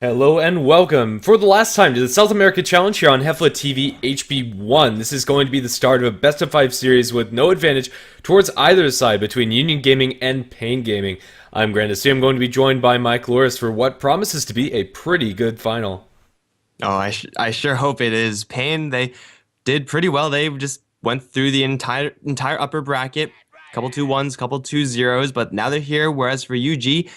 Hello and welcome for the last time to the South America Challenge here on HeflaTV HB1. This is going to be the start of a best of 5 series with no advantage towards either side between Union Gaming and Pain Gaming. I'm Grandis. I'm going to be joined by Mike Loris for what promises to be a pretty good final. Oh, I sure hope it is. Pain, they did pretty well. They just went through the entire upper bracket, couple 2-1s, couple 2-0s, but now they're here. Whereas for UG,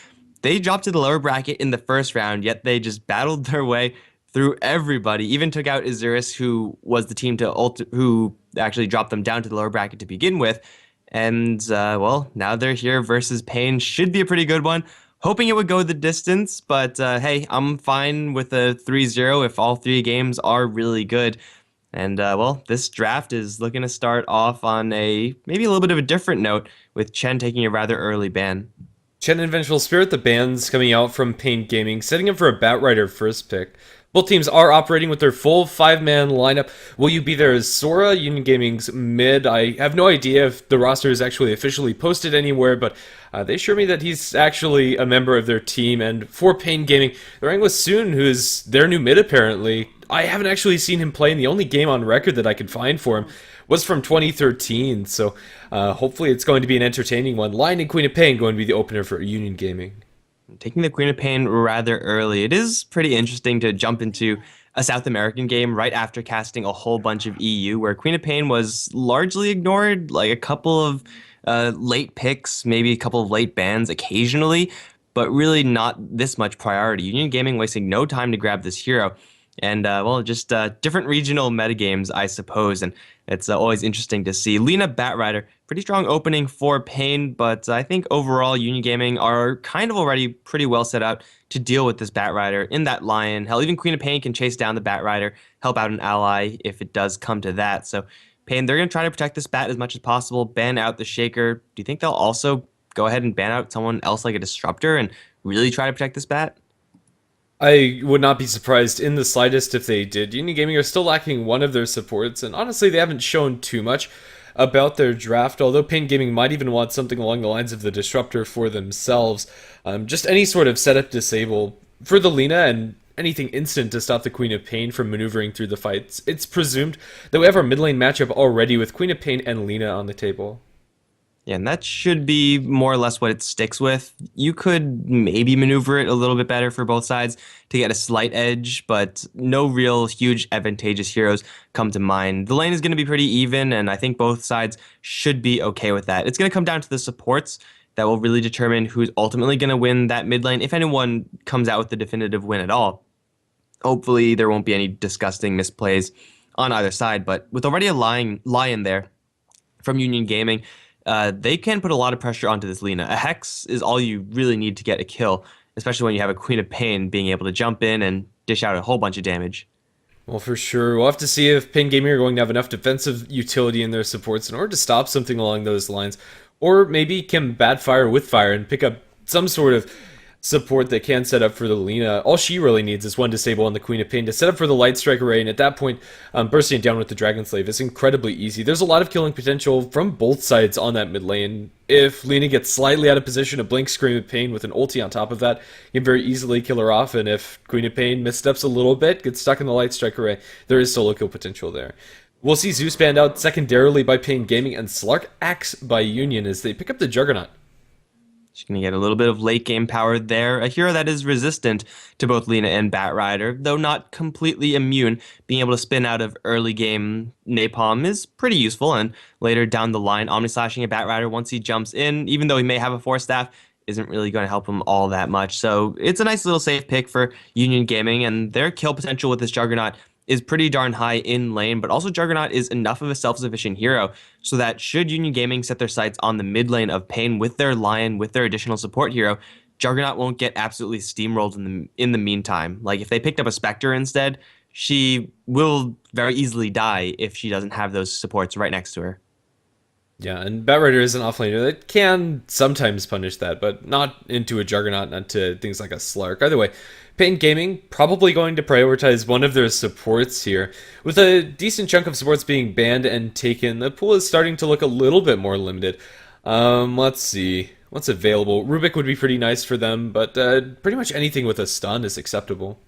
they dropped to the lower bracket in the first round, yet they just battled their way through everybody. Even took out Azuris, who was the team who actually dropped them down to the lower bracket to begin with. And well, now they're here versus Pain. Should be a pretty good one. Hoping it would go the distance, but hey, I'm fine with a 3-0 if all three games are really good. And well, this draft is looking to start off on maybe a little bit of a different note, with Chen taking a rather early ban. Chen and Vengeful Spirit, the bans coming out from Pain Gaming, setting up for a Batrider first pick. Both teams are operating with their full 5-man lineup. Will you be there as Sora, Union Gaming's mid? I have no idea if the roster is actually officially posted anywhere, but they assure me that he's actually a member of their team. And for Pain Gaming, they're running with Soon, who is their new mid apparently. I haven't actually seen him play, and the only game on record that I could find for him was from 2013, so hopefully it's going to be an entertaining one. Lion and Queen of Pain going to be the opener for Union Gaming. Taking the Queen of Pain rather early, it is pretty interesting to jump into a South American game right after casting a whole bunch of EU, where Queen of Pain was largely ignored, like a couple of late picks, maybe a couple of late bans occasionally, but really not this much priority. Union Gaming wasting no time to grab this hero. And, well, just different regional metagames, I suppose, and it's always interesting to see. Lina Batrider, pretty strong opening for Pain, but I think overall Union Gaming are kind of already pretty well set out to deal with this Batrider in that Lion. Hell, even Queen of Pain can chase down the Batrider, help out an ally if it does come to that. So Pain, they're going to try to protect this Bat as much as possible, ban out the Shaker. Do you think they'll also go ahead and ban out someone else like a Disruptor and really try to protect this Bat? I would not be surprised in the slightest if they did. Union Gaming are still lacking one of their supports, and honestly, they haven't shown too much about their draft, although Pain Gaming might even want something along the lines of the Disruptor for themselves. Just any sort of setup disable for the Lina and anything instant to stop the Queen of Pain from maneuvering through the fights. It's presumed that we have our mid lane matchup already with Queen of Pain and Lina on the table. Yeah, and that should be more or less what it sticks with. You could maybe maneuver it a little bit better for both sides to get a slight edge, but no real huge advantageous heroes come to mind. The lane is going to be pretty even, and I think both sides should be okay with that. It's going to come down to the supports that will really determine who's ultimately going to win that mid lane, if anyone comes out with the definitive win at all. Hopefully, there won't be any disgusting misplays on either side, but with already a lion there from Union Gaming, they can put a lot of pressure onto this Lina. A Hex is all you really need to get a kill, especially when you have a Queen of Pain being able to jump in and dish out a whole bunch of damage. Well, for sure. We'll have to see if Pain Gaming are going to have enough defensive utility in their supports in order to stop something along those lines. Or maybe can bad fire with fire and pick up some sort of support that can set up for the Lina. All she really needs is one disable on the Queen of Pain to set up for the Light Strike Array, and at that point, bursting it down with the Dragon Slave is incredibly easy. There's a lot of killing potential from both sides on that mid lane. If Lina gets slightly out of position, a Blink Scream of Pain with an ulti on top of that, you can very easily kill her off, and if Queen of Pain missteps a little bit, gets stuck in the Light Strike Array, there is solo kill potential there. We'll see Zeus banned out secondarily by Pain Gaming and Slark Axe by Union as they pick up the Juggernaut. She's going to get a little bit of late game power there. A hero that is resistant to both Lina and Batrider, though not completely immune. Being able to spin out of early game Napalm is pretty useful, and later down the line, Omni-slashing a Batrider once he jumps in, even though he may have a Force Staff, isn't really going to help him all that much. So it's a nice little safe pick for Union Gaming, and their kill potential with this Juggernaut is pretty darn high in lane, but also Juggernaut is enough of a self-sufficient hero so that should Union Gaming set their sights on the mid lane of Pain with their Lion, with their additional support hero, Juggernaut won't get absolutely steamrolled in the meantime. Like, if they picked up a Spectre instead, she will very easily die if she doesn't have those supports right next to her. Yeah, and Batrider is an offlaner that can sometimes punish that, but not into a Juggernaut, not to things like a Slark. Either way, Pain Gaming probably going to prioritize one of their supports here. With a decent chunk of supports being banned and taken, the pool is starting to look a little bit more limited. Let's see. what's available. Rubik would be pretty nice for them, but pretty much anything with a stun is acceptable.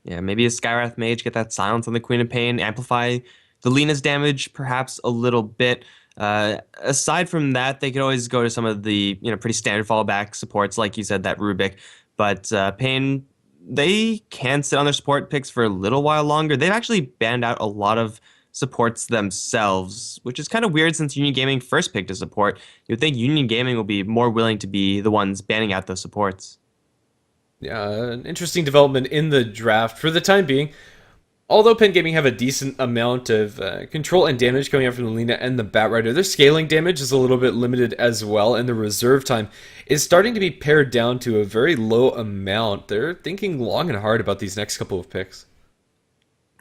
Yeah, maybe a Skywrath Mage, get that silence on the Queen of Pain, amplify the Lena's damage perhaps a little bit. Aside from that, they could always go to some of the pretty standard fallback supports, like you said, that Rubik. But Pain, they can sit on their support picks for a little while longer. They've actually banned out a lot of supports themselves, which is kind of weird since Union Gaming first picked a support. You'd think Union Gaming will be more willing to be the ones banning out those supports. Yeah, an interesting development in the draft for the time being. Although Penn Gaming have a decent amount of control and damage coming out from the Lina and the Batrider, their scaling damage is a little bit limited as well, and the reserve time is starting to be pared down to a very low amount. They're thinking long and hard about these next couple of picks.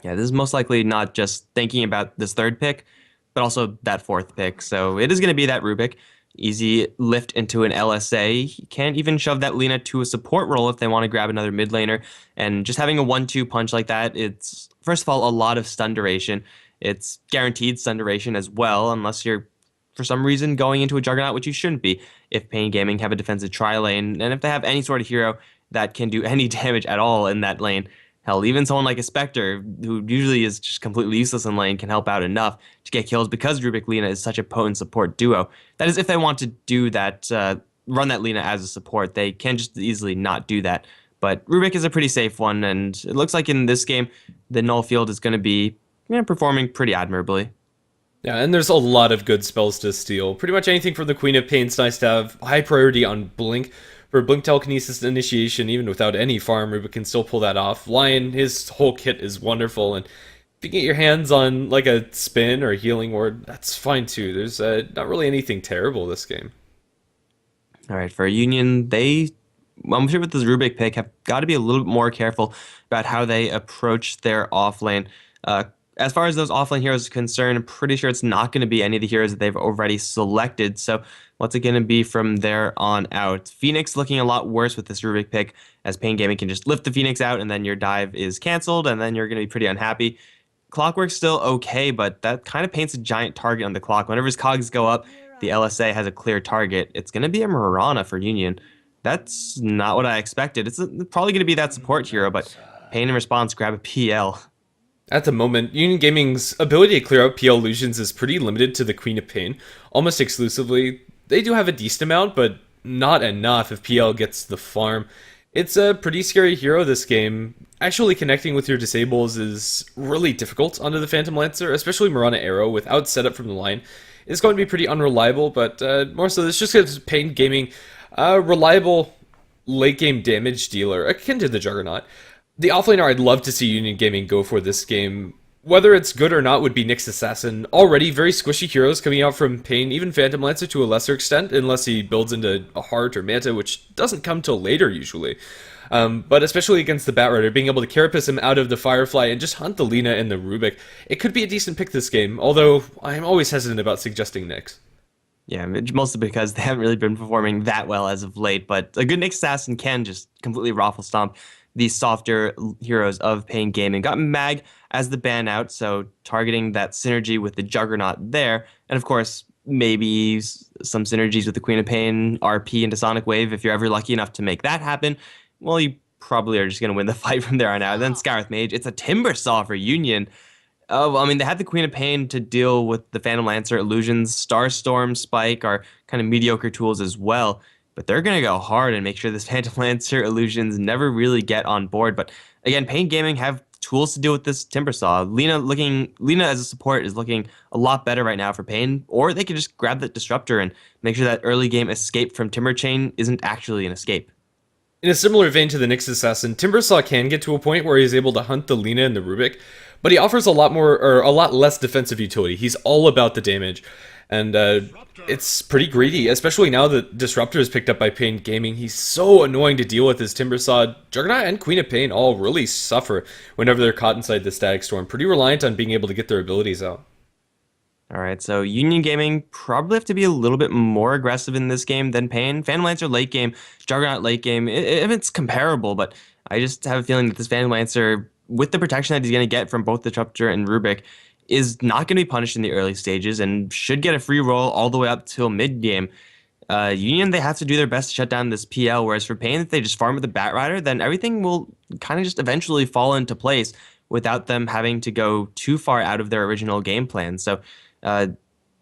Yeah, this is most likely not just thinking about this third pick, but also that fourth pick. So it is going to be that Rubik. Easy lift into an LSA. You can't even shove that Lina to a support role if they want to grab another mid laner. And just having a 1-2 punch like that, it's, first of all, a lot of stun duration. It's guaranteed stun duration as well, unless you're, for some reason, going into a Juggernaut, which you shouldn't be if Pain Gaming have a defensive tri-lane. And if they have any sort of hero that can do any damage at all in that lane, hell, even someone like a Spectre, who usually is just completely useless in lane, can help out enough to get kills because Rubik Lina is such a potent support duo. That is, if they want to do that, run that Lina as a support, they can just easily not do that. But Rubik is a pretty safe one, and it looks like in this game, the Null Field is going to be performing pretty admirably. Yeah, and there's a lot of good spells to steal. Pretty much anything from the Queen of Pain's nice to have high priority on Blink. For Blink Telekinesis Initiation, even without any farm, Rubik can still pull that off. Lion, his whole kit is wonderful, and if you get your hands on like a spin or a healing ward, that's fine too. There's not really anything terrible this game. All right, for Union, I'm sure with this Rubik pick, have got to be a little bit more careful about how they approach their offlane. As far as those offlane heroes are concerned, I'm pretty sure it's not going to be any of the heroes that they've already selected. So what's it going to be from there on out? Phoenix looking a lot worse with this Rubik pick, as Pain Gaming can just lift the Phoenix out and then your dive is canceled and then you're going to be pretty unhappy. Clockwork's still okay, but that kind of paints a giant target on the clock. Whenever his cogs go up, the LSA has a clear target. It's going to be a Mirana for Union. That's not what I expected. It's probably going to be that support hero, but Pain in response, grab a PL. At the moment, Union Gaming's ability to clear out PL illusions is pretty limited to the Queen of Pain, almost exclusively. They do have a decent amount, but not enough if PL gets the farm. It's a pretty scary hero this game. Actually connecting with your disables is really difficult onto the Phantom Lancer, especially Mirana Arrow without setup from the line. It's going to be pretty unreliable, but more so this just gives Pain Gaming a reliable late game damage dealer, akin to the Juggernaut. The offlaner I'd love to see Union Gaming go for this game, whether it's good or not, would be Nyx Assassin. Already very squishy heroes coming out from Pain, even Phantom Lancer to a lesser extent, unless he builds into a Heart or Manta, which doesn't come till later usually. But especially against the Batrider, being able to carapace him out of the Firefly and just hunt the Lina and the Rubik, it could be a decent pick this game, although I'm always hesitant about suggesting Nyx. Yeah, mostly because they haven't really been performing that well as of late, but a good Nyx Assassin can just completely raffle stomp the softer heroes of Pain Gaming. Got Mag as the ban out, so targeting that synergy with the Juggernaut there. And of course, maybe some synergies with the Queen of Pain, RP into Sonic Wave, if you're ever lucky enough to make that happen. Well, you probably are just going to win the fight from there on out. Then Skywrath Mage, it's a Timber Saw for Union. Oh, well, I mean, they had the Queen of Pain to deal with the Phantom Lancer, Illusions, Starstorm, Spike are kind of mediocre tools as well. But they're going to go hard and make sure this Phantom Lancer Illusions never really get on board. But again, Pain Gaming have tools to deal with this Timber Saw. Lina as a support is looking a lot better right now for Pain, or they could just grab that Disruptor and make sure that early game escape from Timber Chain isn't actually an escape. In a similar vein to the Nyx Assassin, Timbersaw can get to a point where he's able to hunt the Lina and the Rubik, but he offers a lot more, or a lot less defensive utility. He's all about the damage, and it's pretty greedy, especially now that Disruptor is picked up by Pain Gaming. He's so annoying to deal with as Timbersaw. Juggernaut and Queen of Pain all really suffer whenever they're caught inside the Static Storm. Pretty reliant on being able to get their abilities out. All right, so Union Gaming probably have to be a little bit more aggressive in this game than Pain. Phantom Lancer late game, Juggernaut late game, if it's comparable, but I just have a feeling that this Phantom Lancer, with the protection that he's going to get from both the Disruptor and Rubik, is not going to be punished in the early stages and should get a free roll all the way up till mid game. Union, they have to do their best to shut down this PL, whereas for Pain, if they just farm with the Batrider, then everything will kind of just eventually fall into place without them having to go too far out of their original game plan. So uh,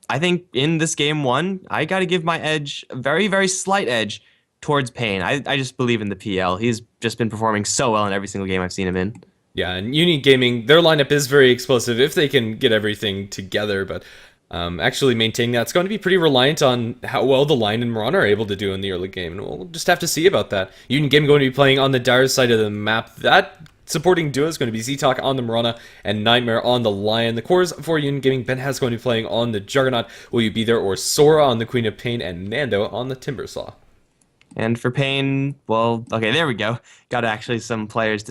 I think in this game one, I got to give my edge, a very, very slight edge towards Pain. I just believe in the PL. He's just been performing so well in every single game I've seen him in. Yeah, and Unique Gaming, their lineup is very explosive if they can get everything together, but actually maintaining that's going to be pretty reliant on how well the Lion and Mirana are able to do in the early game, and we'll just have to see about that. Unique Gaming going to be playing on the dire side of the map. That supporting duo is going to be Z-Talk on the Mirana and Nightmare on the Lion. The cores for Unique Gaming, Ben has going to be playing on the Juggernaut, Will You Be There, or Sora on the Queen of Pain, and Nando on the Timbersaw. And for Pain, well, okay, there we go. Got actually some players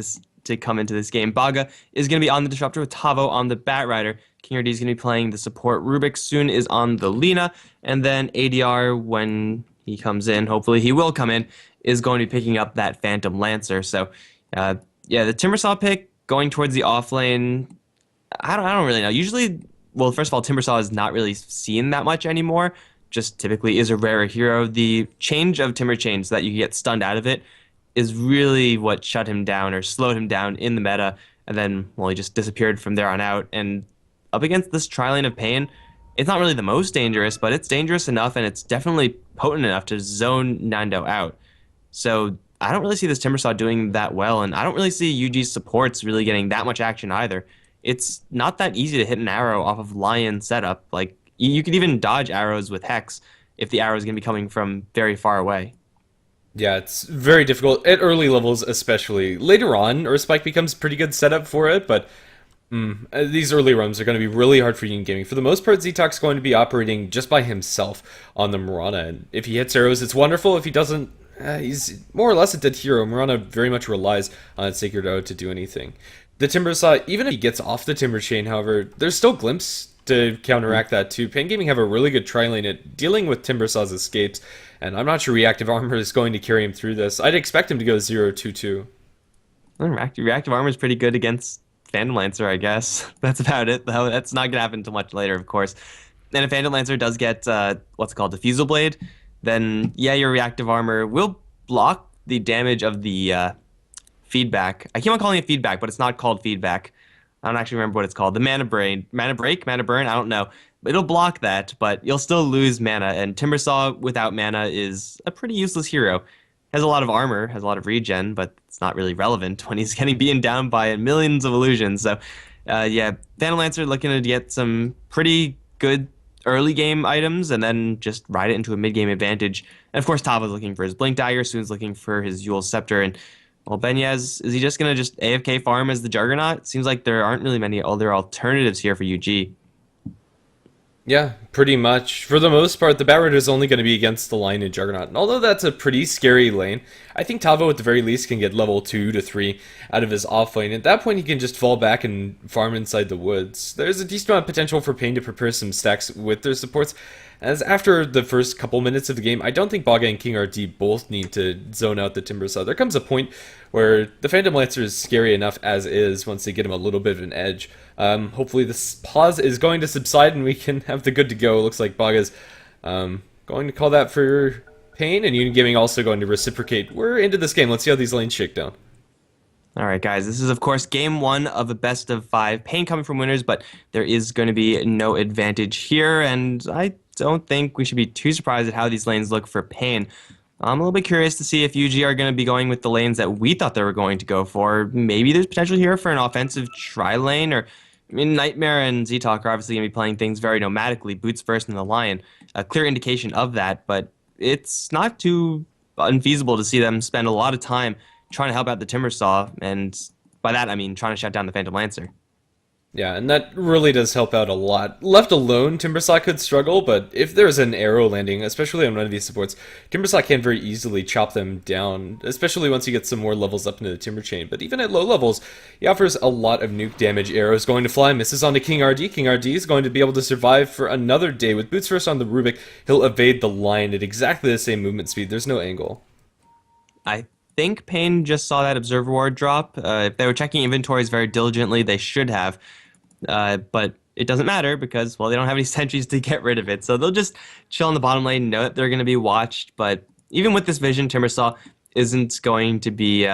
to come into this game. Baga is going to be on the Disruptor with Tavo on the Batrider. King RD is going to be playing the support. Rubik soon is on the Lina. And then ADR, when he comes in, hopefully he will come in, is going to be picking up that Phantom Lancer. So, yeah, the Timbersaw pick going towards the off lane, I don't really know. Usually, well, first of all, Timbersaw is not really seen that much anymore. Just typically is a rarer hero. The change of Timber Chain so that you get stunned out of it is really what shut him down or slowed him down in the meta. And then, well, he just disappeared from there on out. And up against this Tri-Lane of Pain, it's not really the most dangerous, but it's dangerous enough and it's definitely potent enough to zone Nando out. So I don't really see this Timbersaw doing that well, and I don't really see UG's supports really getting that much action either. It's not that easy to hit an arrow off of Lion setup. Like, you could even dodge arrows with Hex if the arrow is going to be coming from very far away. Yeah, it's very difficult at early levels, especially. Later on, Earthspike becomes pretty good setup for it, but these early runs are going to be really hard for Union Gaming. For the most part, Z-Talk's going to be operating just by himself on the Mirana, and if he hits arrows, it's wonderful. If he doesn't, he's more or less a dead hero. Mirana very much relies on its Sacred Arrow to do anything. The Timbersaw, even if he gets off the Timber Chain, however, there's still Glimpse to counteract that too. Pain Gaming have a really good tri-lane at dealing with Timbersaw's escapes, and I'm not sure Reactive Armor is going to carry him through this. I'd expect him to go 0-2-2. Reactive armor is pretty good against Phantom Lancer, I guess. That's about it, though. That's not going to happen until much later, of course. And if Phantom Lancer does get, what's it called, Diffusal Blade, then, yeah, your reactive armor will block the damage of the feedback. I keep on calling it feedback, but it's not called feedback. I don't actually remember what it's called. The mana brain, mana break, mana burn. I don't know. It'll block that, but you'll still lose mana. And Timbersaw without mana is a pretty useless hero. Has a lot of armor, has a lot of regen, but it's not really relevant when he's getting beaten down by millions of illusions. So, yeah, Phantom Lancer looking to get some pretty good early game items and then just ride it into a mid game advantage. And of course, Tava's looking for his Blink Dagger. Soon's looking for his Yule Scepter. And well, Benyaz, is he just going to just AFK farm as the Juggernaut? It seems like there aren't really many other alternatives here for UG. Yeah, pretty much. For the most part, the Batrider is only going to be against the Lion and Juggernaut. And although that's a pretty scary lane, I think Tavo at the very least can get level 2 to 3 out of his off lane. At that point, he can just fall back and farm inside the woods. There's a decent amount of potential for Pain to prepare some stacks with their supports. As after the first couple minutes of the game, I don't think Baga and King RD both need to zone out the Timbersaw. There comes a point where the Phantom Lancer is scary enough as is once they get him a little bit of an edge. Hopefully this pause is going to subside and we can have the good to go. It looks like Baga's going to call that for Pain, and Union Gaming also going to reciprocate. We're into this game. Let's see how these lanes shake down. All right, guys, this is, of course, game one of a best of 5. Pain coming from winners, but there is going to be no advantage here, and I don't think we should be too surprised at how these lanes look for Pain. I'm a little bit curious to see if UG are going to be going with the lanes that we thought they were going to go for. Maybe there's potential here for an offensive tri-lane, or I mean, Nightmare and Z-Talk are obviously going to be playing things very nomadically, boots first in the Lion. A clear indication of that, but it's not too unfeasible to see them spend a lot of time trying to help out the Timbersaw, and by that I mean trying to shut down the Phantom Lancer. Yeah, and that really does help out a lot. Left alone, Timbersaw could struggle, but if there's an arrow landing, especially on one of these supports, Timbersaw can very easily chop them down, especially once you get some more levels up into the Timber Chain. But even at low levels, he offers a lot of nuke damage. Arrows going to fly, misses onto King RD. King RD is going to be able to survive for another day. With boots first on the Rubik, he'll evade the Lion at exactly the same movement speed. There's no angle. I think Pain just saw that Observer Ward drop. If they were checking inventories very diligently, they should have. But it doesn't matter because, well, they don't have any sentries to get rid of it. So they'll just chill on the bottom lane, know that they're going to be watched. But even with this vision, Timbersaw isn't going to be,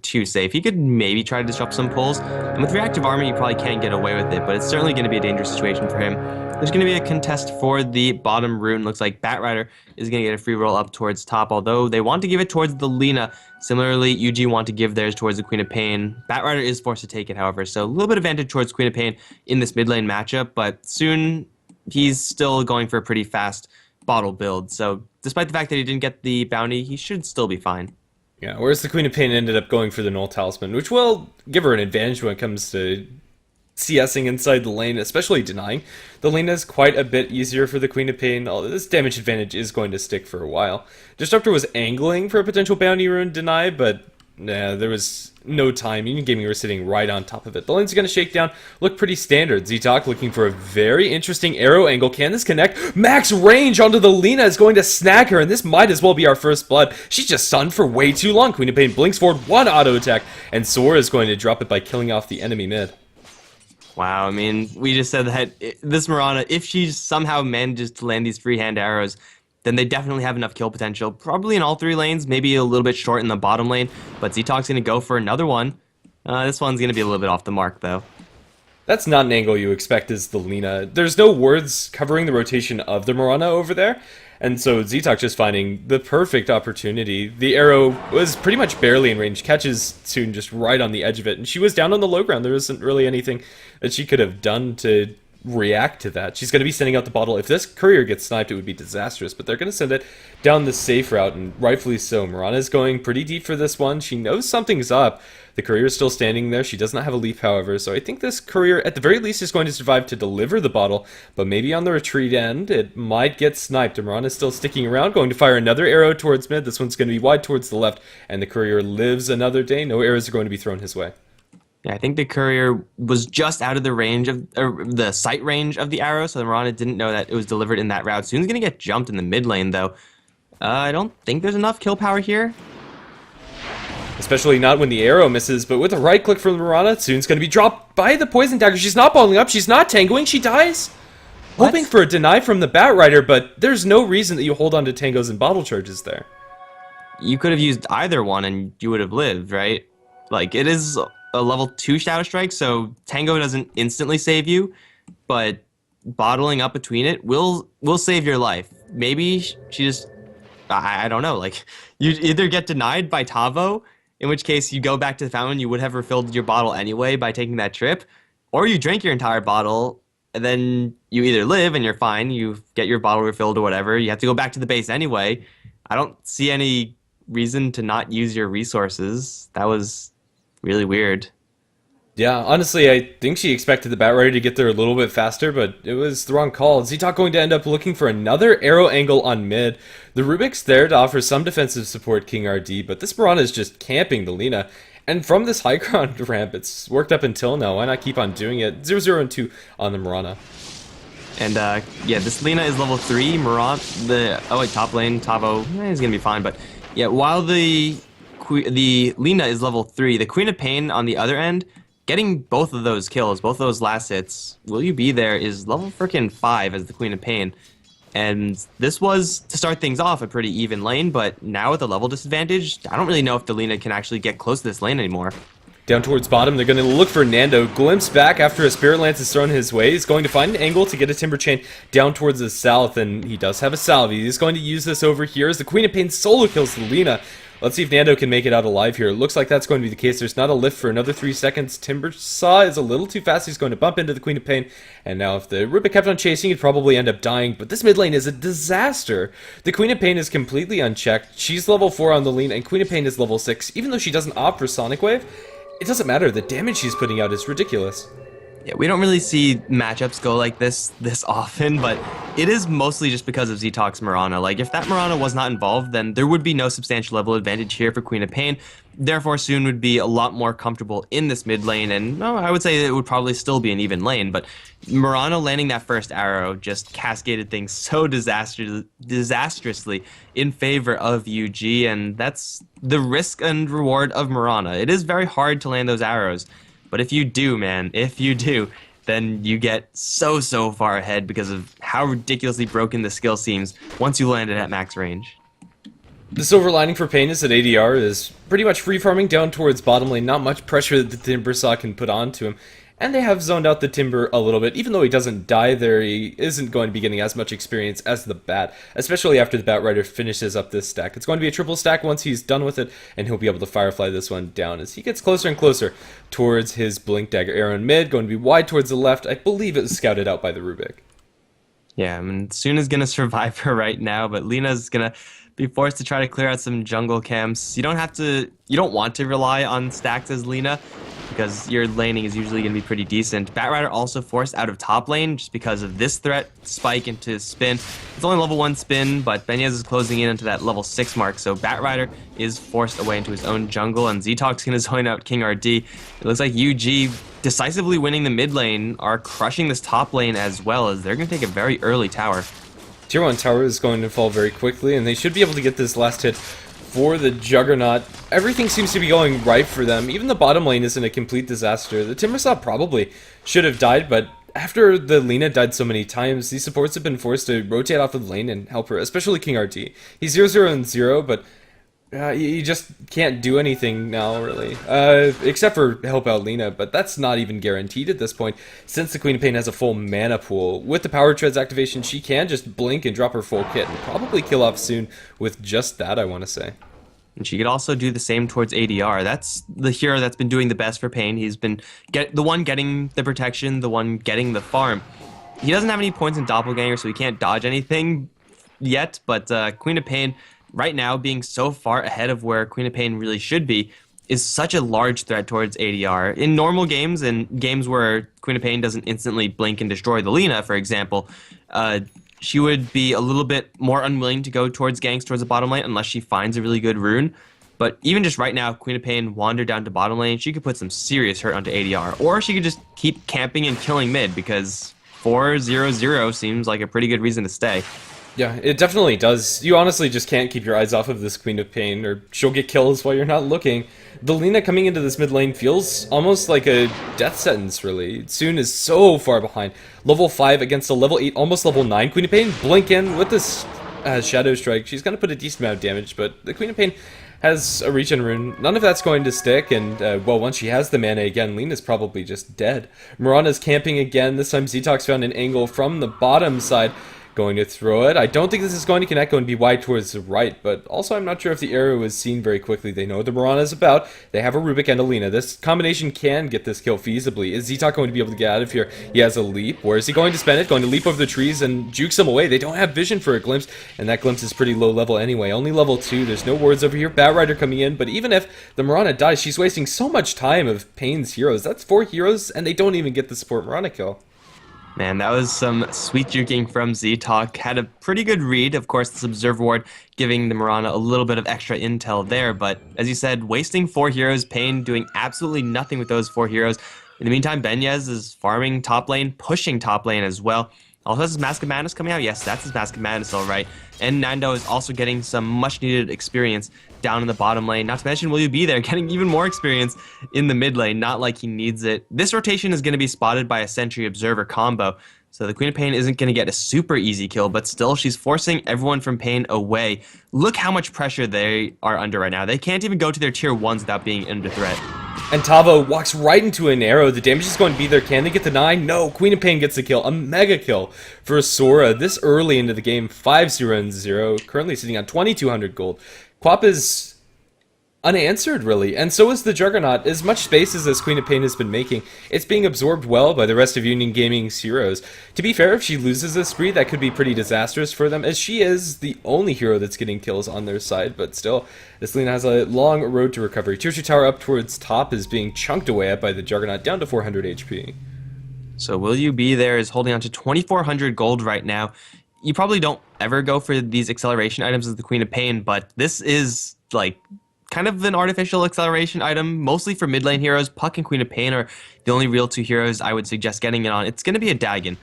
too safe. He could maybe try to disrupt some pulls. And with reactive armor, you probably can't get away with it, but it's certainly going to be a dangerous situation for him. There's going to be a contest for the bottom rune. Looks like Batrider is going to get a free roll up towards top, although they want to give it towards the Lina. Similarly, UG want to give theirs towards the Queen of Pain. Batrider is forced to take it, however, so a little bit of advantage towards Queen of Pain in this mid lane matchup, but soon he's still going for a pretty fast bottle build. So despite the fact that he didn't get the bounty, he should still be fine. Yeah, whereas the Queen of Pain ended up going for the Null Talisman, which will give her an advantage when it comes to CSing inside the lane, especially denying. The lane is quite a bit easier for the Queen of Pain, although this damage advantage is going to stick for a while. Disruptor was angling for a potential bounty rune deny, but nah, there was no time. Union Gaming were sitting right on top of it. The lane's going to shake down, look pretty standard. Ztalk looking for a very interesting arrow angle. Can this connect? Max range onto the Lina is going to snag her, and this might as well be our first blood. She's just stunned for way too long. Queen of Pain blinks forward, one auto attack, and Sora is going to drop it by killing off the enemy mid. Wow, I mean, we just said that this Mirana, if she somehow manages to land these freehand arrows, then they definitely have enough kill potential. Probably in all three lanes, maybe a little bit short in the bottom lane, but Ztalk's going to go for another one. This one's going to be a little bit off the mark, though. That's not an angle you expect as the Lina. There's no words covering the rotation of the Mirana over there, and so Ztalk just finding the perfect opportunity. The arrow was pretty much barely in range, catches Soon just right on the edge of it, and she was down on the low ground. There isn't really anything that she could have done to react to that. She's going to be sending out the bottle. If this courier gets sniped, it would be disastrous, but they're going to send it down the safe route, and rightfully so. Mirana's going pretty deep for this one. She knows something's up. The courier is still standing there. She does not have a leaf, however, so I think this courier, at the very least, is going to survive to deliver the bottle, but maybe on the retreat end, it might get sniped. Mirana's still sticking around, going to fire another arrow towards mid. This one's going to be wide towards the left, and the courier lives another day. No arrows are going to be thrown his way. Yeah, I think the courier was just out of the range of the sight range of the arrow, so Mirana didn't know that it was delivered in that route. Soon's gonna get jumped in the mid lane, though. I don't think there's enough kill power here. Especially not when the arrow misses, but with a right click from Mirana, Soon's going to be dropped by the poison dagger. She's not bottling up, she's not tangoing, she dies. What? Hoping for a deny from the Batrider, but there's no reason that you hold on to tangos and bottle charges there. You could have used either one and you would have lived, right? Like, it is a level 2 Shadow Strike, so Tango doesn't instantly save you, but bottling up between it will save your life. Maybe she just, I don't know, like, you either get denied by Tavo, in which case you go back to the fountain, you would have refilled your bottle anyway by taking that trip, or you drink your entire bottle, and then you either live and you're fine, you get your bottle refilled or whatever, you have to go back to the base anyway. I don't see any reason to not use your resources. That was really weird. Yeah, honestly, I think she expected the Batrider to get there a little bit faster, but it was the wrong call. Ztalk going to end up looking for another arrow angle on mid. The Rubik's there to offer some defensive support King RD, but this Mirana is just camping the Lina. And from this high ground ramp, it's worked up until now. Why not keep on doing it? 0-0 and 2 on the Mirana. And yeah, this Lina is level 3. Top lane, Tavo is going to be fine, but yeah, while the Lina is level 3, the Queen of Pain on the other end, getting both of those kills, both of those last hits, Will You Be There is level freaking 5 as the Queen of Pain. And this was, to start things off, a pretty even lane, but now with a level disadvantage, I don't really know if the Lina can actually get close to this lane anymore. Down towards bottom, they're going to look for Nando. Glimpse back after a Spirit Lance is thrown his way. He's going to find an angle to get a Timber Chain down towards the south, and he does have a Salve. He's going to use this over here as the Queen of Pain solo kills the Lina. Let's see if Nando can make it out alive here. It looks like that's going to be the case. There's not a lift for another 3 seconds. Timbersaw is a little too fast. He's going to bump into the Queen of Pain. And now if the Rubik kept on chasing, he'd probably end up dying. But this mid lane is a disaster. The Queen of Pain is completely unchecked. She's level 4 on the lean, and Queen of Pain is level 6. Even though she doesn't opt for Sonic Wave, it doesn't matter. The damage she's putting out is ridiculous. Yeah, we don't really see matchups go like this often, but it is mostly just because of Ztalk's Mirana. Like, if that Mirana was not involved, then there would be no substantial level advantage here for Queen of Pain. Therefore, Soon would be a lot more comfortable in this mid lane, and I would say it would probably still be an even lane, but Mirana landing that first arrow just cascaded things so disastrously in favor of UG, and that's the risk and reward of Mirana. It is very hard to land those arrows. But if you do, man, if you do, then you get so far ahead because of how ridiculously broken the skill seems once you land it at max range. The silver lining for Pain is that ADR is pretty much free farming down towards bottom lane, not much pressure that the Timbersaw can put onto him. And they have zoned out the Timber a little bit. Even though he doesn't die there, he isn't going to be getting as much experience as the Bat, especially after the Bat Rider finishes up this stack. It's going to be a triple stack once he's done with it, and he'll be able to Firefly this one down as he gets closer and closer towards his Blink Dagger arrow in mid, going to be wide towards the left. I believe it was scouted out by the Rubik. Yeah, I mean, Suna's gonna survive for right now, but Lina's gonna be forced to try to clear out some jungle camps. You don't want to rely on stacks as Lina, because your laning is usually going to be pretty decent. Batrider also forced out of top lane just because of this threat, spike into spin. It's only level 1 spin, but Benyaz is closing in into that level 6 mark, so Batrider is forced away into his own jungle, and Ztalk's going to zone out King RD. It looks like UG decisively winning the mid lane are crushing this top lane as well, as they're going to take a very early tower. Tier 1 tower is going to fall very quickly, and they should be able to get this last hit for the Juggernaut. Everything seems to be going right for them. Even the bottom lane isn't a complete disaster. The Timbersaw probably should have died, but after the Lina died so many times, these supports have been forced to rotate off of the lane and help her, especially King RT. He's 0-0 and 0, but you just can't do anything now, really. Except for help out Lina, but that's not even guaranteed at this point, since the Queen of Pain has a full mana pool. With the Power Treads activation, she can just blink and drop her full kit, and probably kill off soon with just that, I want to say. And she could also do the same towards ADR. That's the hero that's been doing the best for Pain. He's been the one getting the protection, the one getting the farm. He doesn't have any points in Doppelganger, so he can't dodge anything yet, but Queen of Pain right now being so far ahead of where Queen of Pain really should be is such a large threat towards ADR. In normal games and games where Queen of Pain doesn't instantly blink and destroy the Lina, for example, she would be a little bit more unwilling to go towards ganks towards the bottom lane unless she finds a really good rune. But even just right now, Queen of Pain wandered down to bottom lane, she could put some serious hurt onto ADR. Or she could just keep camping and killing mid, because 4-0-0 seems like a pretty good reason to stay. Yeah, it definitely does. You honestly just can't keep your eyes off of this Queen of Pain, or she'll get kills while you're not looking. The Lina coming into this mid lane feels almost like a death sentence, really. Soon is so far behind. Level 5 against a level 8, almost level 9 Queen of Pain. Blink in with this Shadow Strike. She's going to put a decent amount of damage, but the Queen of Pain has a regen rune. None of that's going to stick, and, well, once she has the mana again, Lina's probably just dead. Mirana's camping again. This time Ztalk's found an angle from the bottom side. Going to throw it. I don't think this is going to connect, going to be wide towards the right, but also I'm not sure if the arrow is seen very quickly. They know what the Mirana is about. They have a Rubik and a Lina. This combination can get this kill feasibly. Is Ztalk going to be able to get out of here? He has a leap. Where is he going to spend it? Going to leap over the trees and jukes them away. They don't have vision for a glimpse, and that glimpse is pretty low level anyway. Only level 2. There's no wards over here. Batrider coming in, but even if the Mirana dies, she's wasting so much time of Pain's heroes. That's 4 heroes, and they don't even get the support Mirana kill. Man, that was some sweet juking from Ztalk. Had a pretty good read. Of course, this Observe Ward giving the Mirana a little bit of extra intel there, but as you said, wasting 4 heroes, Pain doing absolutely nothing with those 4 heroes. In the meantime, Benyaz is farming top lane, pushing top lane as well. Also has his Mask of Madness coming out. Yes, that's his Mask of Madness, all right. And Nando is also getting some much-needed experience down in the bottom lane. Not to mention, will you be there, getting even more experience in the mid lane, not like he needs it. This rotation is going to be spotted by a Sentry Observer combo, so the Queen of Pain isn't going to get a super easy kill, but still, she's forcing everyone from Pain away. Look how much pressure they are under right now. They can't even go to their tier 1s without being under threat. And Tavo walks right into an arrow. The damage is going to be there. Can they get the 9? No. Queen of Pain gets the kill. A mega kill for Sora this early into the game. 5-0-0. Currently sitting on 2,200 gold. Quap is unanswered, really. And so is the Juggernaut. As much space as this Queen of Pain has been making, it's being absorbed well by the rest of Union Gaming's heroes. To be fair, if she loses this spree, that could be pretty disastrous for them, as she is the only hero that's getting kills on their side. But still, this Lina has a long road to recovery. Tier 2 tower up towards top is being chunked away at by the Juggernaut, down to 400 HP. So Will You Be There is holding on to 2,400 gold right now. You probably don't ever go for these acceleration items as the Queen of Pain, but this is, like, kind of an artificial acceleration item, mostly for mid lane heroes. Puck and Queen of Pain are the only real 2 heroes I would suggest getting it on. It's going to be a Dagon,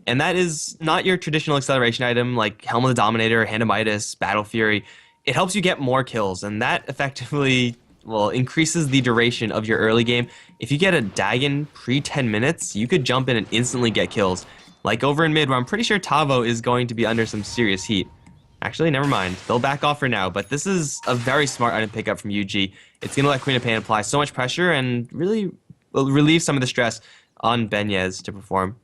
and that is not your traditional acceleration item like Helm of the Dominator, Hand of Midas, Battle Fury. It helps you get more kills, and that effectively well, increases the duration of your early game. If you get a Dagon pre 10 minutes, you could jump in and instantly get kills. Like over in mid, where I'm pretty sure Tavo is going to be under some serious heat. Actually, never mind. They'll back off for now, but this is a very smart item pickup from UG. It's going to let Queen of Pain apply so much pressure and really relieve some of the stress on Benyez to perform.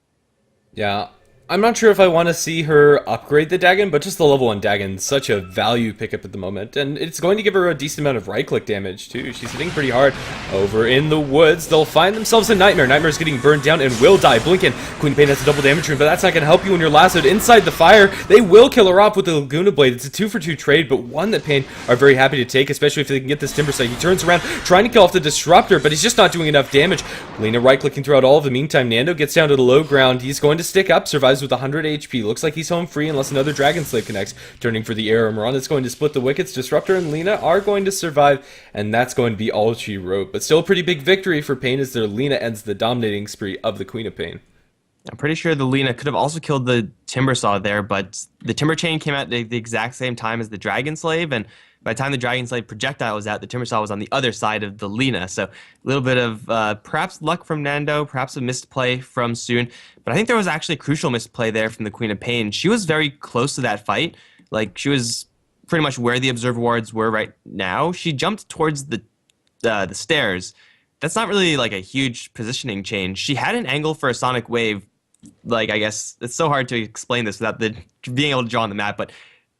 Yeah, I'm not sure if I want to see her upgrade the Dagon, but just the level 1 Dagon's such a value pickup at the moment, and it's going to give her a decent amount of right-click damage, too. She's hitting pretty hard over in the woods. They'll find themselves a Nightmare. Nightmare's getting burned down and will die. Blinken, Queen of Pain has a double damage rune, but that's not going to help you when you're lassoed inside the fire. They will kill her off with the Laguna Blade. It's a 2-for-2 trade, but one that Pain are very happy to take, especially if they can get this Timber Site. He turns around, trying to kill off the Disruptor, but he's just not doing enough damage. Lena right-clicking throughout all of the meantime. Nando gets down to the low ground. He's going to stick up, survives with 100 HP. Looks like he's home free unless another Dragon Slave connects. Turning for the arrow. Moran is going to split the wickets. Disruptor and Lena are going to survive, and that's going to be all she wrote. But still a pretty big victory for Pain as their Lena ends the dominating spree of the Queen of Pain. I'm pretty sure the Lena could have also killed the Timber Saw there, but the Timber Chain came out at the exact same time as the Dragon Slave, and by the time the Dragon Slave projectile was out, the Timber Saw was on the other side of the Lena. So a little bit of perhaps luck from Nando, perhaps a missed play from Soon. But I think there was actually a crucial missed play there from the Queen of Pain. She was very close to that fight. Like, she was pretty much where the Observer Wards were right now. She jumped towards the stairs. That's not really like a huge positioning change. She had an angle for a Sonic Wave. Like, I guess it's so hard to explain this without being able to draw on the map, but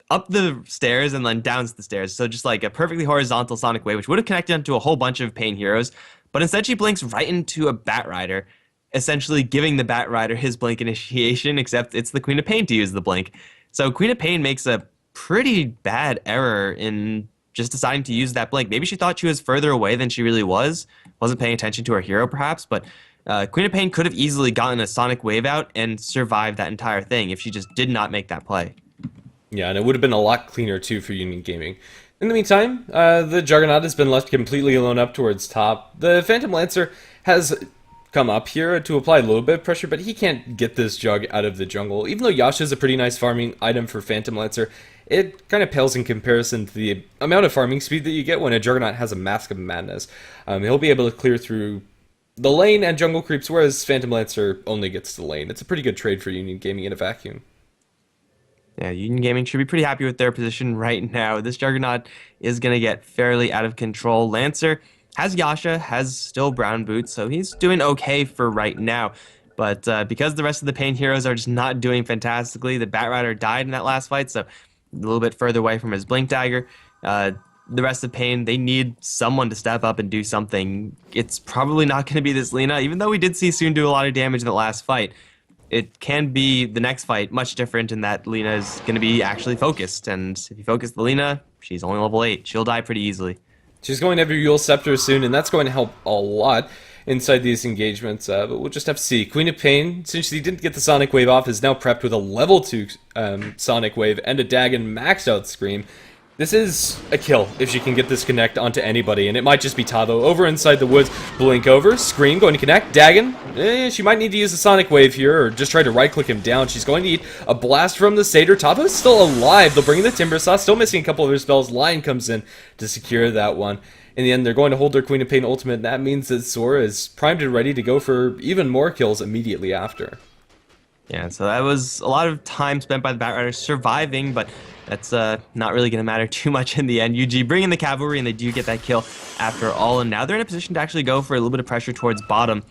up the stairs and then down the stairs. So just like a perfectly horizontal Sonic Wave, which would have connected into a whole bunch of Pain heroes. But instead she blinks right into a Bat Rider, essentially giving the Bat Rider his blink initiation, except it's the Queen of Pain to use the blink. So Queen of Pain makes a pretty bad error in just deciding to use that blink. Maybe she thought she was further away than she really was. Wasn't paying attention to her hero perhaps, but Queen of Pain could have easily gotten a Sonic Wave out and survived that entire thing if she just did not make that play. Yeah, and it would have been a lot cleaner, too, for Union Gaming. In the meantime, the Juggernaut has been left completely alone up towards top. The Phantom Lancer has come up here to apply a little bit of pressure, but he can't get this Jug out of the jungle. Even though Yasha is a pretty nice farming item for Phantom Lancer, it kind of pales in comparison to the amount of farming speed that you get when a Juggernaut has a Mask of Madness. He'll be able to clear through the lane and jungle creeps, whereas Phantom Lancer only gets the lane. It's a pretty good trade for Union Gaming in a vacuum. Yeah, Union Gaming should be pretty happy with their position right now. This Juggernaut is going to get fairly out of control. Lancer has Yasha, has still Brown Boots, so he's doing okay for right now. But because the rest of the Pain heroes are just not doing fantastically, the Bat Rider died in that last fight, so a little bit further away from his Blink Dagger. The rest of Pain, they need someone to step up and do something. It's probably not going to be this Lena, even though we did see Soon do a lot of damage in the last fight. It can be the next fight much different in that Lena is going to be actually focused. And if you focus the Lena, she's only level 8. She'll die pretty easily. She's going to have your Yule Scepter soon, and that's going to help a lot inside these engagements. But we'll just have to see. Queen of Pain, since she didn't get the Sonic Wave off, is now prepped with a level 2 Sonic Wave and a Dagon maxed out Scream. This is a kill if she can get this connect onto anybody, and it might just be Tavo. Over inside the woods, blink over, Scream going to connect, Dagon. She might need to use the Sonic Wave here, or just try to right-click him down. She's going to eat a blast from the Satyr. Tavo's still alive. They'll bring in the Timber Saw, still missing a couple of her spells. Lion comes in to secure that one. In the end, they're going to hold their Queen of Pain ultimate, and that means that Sora is primed and ready to go for even more kills immediately after. Yeah, so that was a lot of time spent by the Bat Riders surviving, but that's not really going to matter too much in the end. UG bring in the cavalry, and they do get that kill after all, and now they're in a position to actually go for a little bit of pressure towards bottom.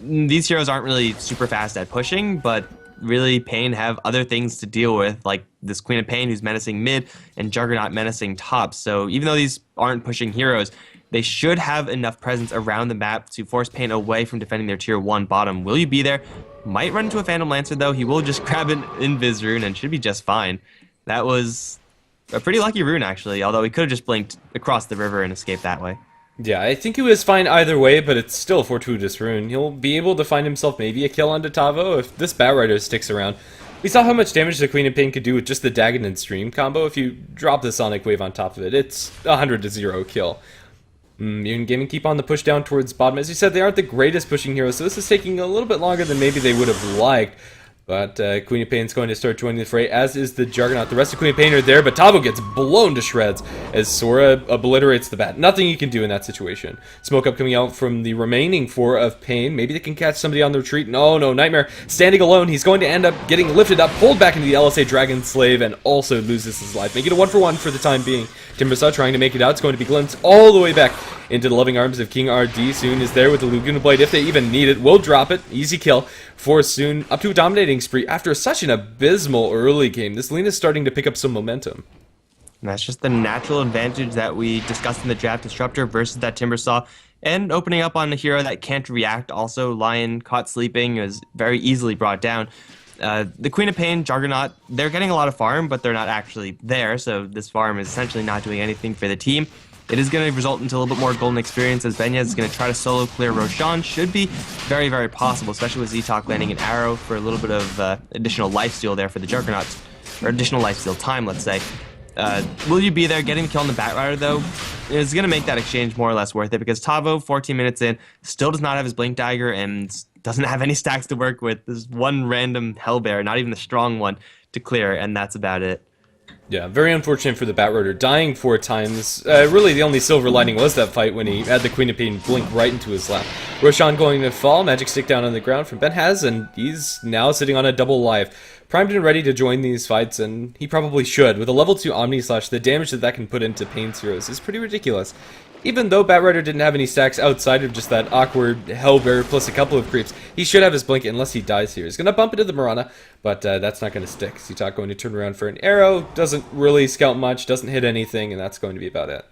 These heroes aren't really super fast at pushing, but really Pain have other things to deal with, like this Queen of Pain who's menacing mid, and Juggernaut menacing top. So even though these aren't pushing heroes, they should have enough presence around the map to force Pain away from defending their tier 1 bottom. Will you be there? Might run into a Phantom Lancer, though. He will just grab an Invis rune and should be just fine. That was a pretty lucky rune, actually, although he could have just blinked across the river and escaped that way. Yeah, I think he was fine either way, but it's still a fortuitous rune. He'll be able to find himself maybe a kill onto Tavo if this Bat Rider sticks around. We saw how much damage the Queen of Pain could do with just the Dagon and Stream combo. If you drop the Sonic Wave on top of it, it's 100-0 kill. Union Gaming keep on the push down towards bottom. As you said, they aren't the greatest pushing heroes, so this is taking a little bit longer than maybe they would have liked. But Queen of Pain's going to start joining the fray, as is the Juggernaut. The rest of Queen of Pain are there, but Tavo gets blown to shreds as Sora obliterates the bat. Nothing you can do in that situation. Smoke up coming out from the remaining 4 of Pain. Maybe they can catch somebody on the retreat. No, Nightmare standing alone. He's going to end up getting lifted up, pulled back into the LSA Dragon Slave, and also loses his life. Make it a 1-for-1 for the time being. Timbersaw trying to make it out. It's going to be glimpsed all the way back into the loving arms of King RD. Soon is there with the Laguna Blade. If they even need it, will drop it. Easy kill for Soon, up to a dominating spree after such an abysmal early game. This lane is starting to pick up some momentum. And that's just the natural advantage that we discussed in the draft. Disruptor versus that Timbersaw, and opening up on a hero that can't react. Also, Lion caught sleeping is very easily brought down. The Queen of Pain, Juggernaut, they're getting a lot of farm, but they're not actually there, so this farm is essentially not doing anything for the team. It is going to result into a little bit more golden experience, as Benyaz is going to try to solo clear Roshan. Should be very, very possible, especially with Z-Talk landing an arrow for a little bit of additional lifesteal there for the Juggernauts, or additional lifesteal time, let's say. Will you be there? Getting the kill on the Batrider, though, is going to make that exchange more or less worth it, because Tavo, 14 minutes in, still does not have his Blink Dagger and doesn't have any stacks to work with. There's one random Hellbear, not even the strong one, to clear, and that's about it. Yeah, very unfortunate for the Batrider, dying 4 times. Really, the only silver lining was that fight when he had the Queen of Pain blink right into his lap. Roshan going to fall, magic stick down on the ground from Benhaz, and he's now sitting on a double life. Primed and ready to join these fights, and he probably should. With a level 2 Omni Slash, the damage that can put into Pain's heroes is pretty ridiculous. Even though Batrider didn't have any stacks outside of just that awkward Hellbear plus a couple of creeps, he should have his blink unless he dies here. He's going to bump into the Mirana, but that's not going to stick. Z-Talk going to turn around for an arrow, doesn't really scout much, doesn't hit anything, and that's going to be about it.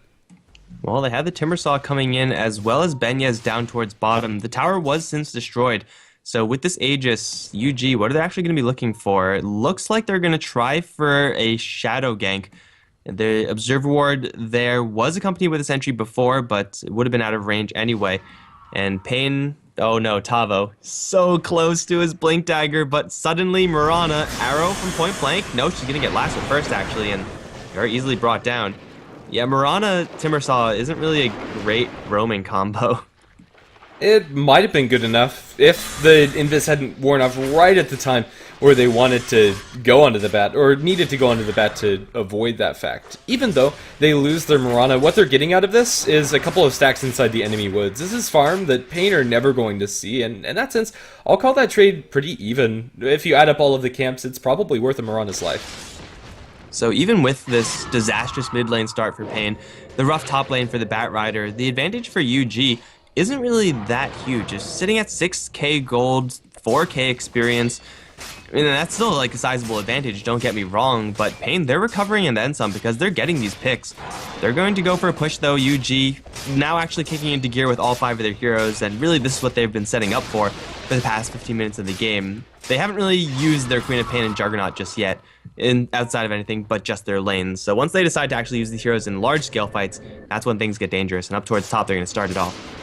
Well, they had the Timbersaw coming in, as well as Benyaz down towards bottom. The tower was since destroyed. So with this Aegis, UG, what are they actually going to be looking for? It looks like they're going to try for a Shadow gank. The Observer Ward there was accompanied with a sentry before, but it would have been out of range anyway. And Pain, oh no, Tavo, so close to his Blink Dagger, but suddenly Mirana, arrow from point blank. No, she's going to get lasted first, actually, and very easily brought down. Yeah, Mirana Timbersaw isn't really a great roaming combo. It might have been good enough if the Invis hadn't worn off right at the time where they wanted to go onto the bat, or needed to go onto the bat to avoid that fact. Even though they lose their Mirana, what they're getting out of this is a couple of stacks inside the enemy woods. This is farm that Pain are never going to see, and in that sense, I'll call that trade pretty even. If you add up all of the camps, it's probably worth a Mirana's life. So even with this disastrous mid lane start for Pain, the rough top lane for the Batrider, the advantage for UG isn't really that huge. It's sitting at 6k gold, 4k experience. I mean, that's still like a sizable advantage, don't get me wrong, but Pain, they're recovering and then some because they're getting these picks. They're going to go for a push though. UG now actually kicking into gear with all 5 of their heroes, and really this is what they've been setting up for the past 15 minutes of the game. They haven't really used their Queen of Pain and Juggernaut just yet, outside of anything but just their lanes. So once they decide to actually use these heroes in large-scale fights, that's when things get dangerous, and up towards top they're going to start it off.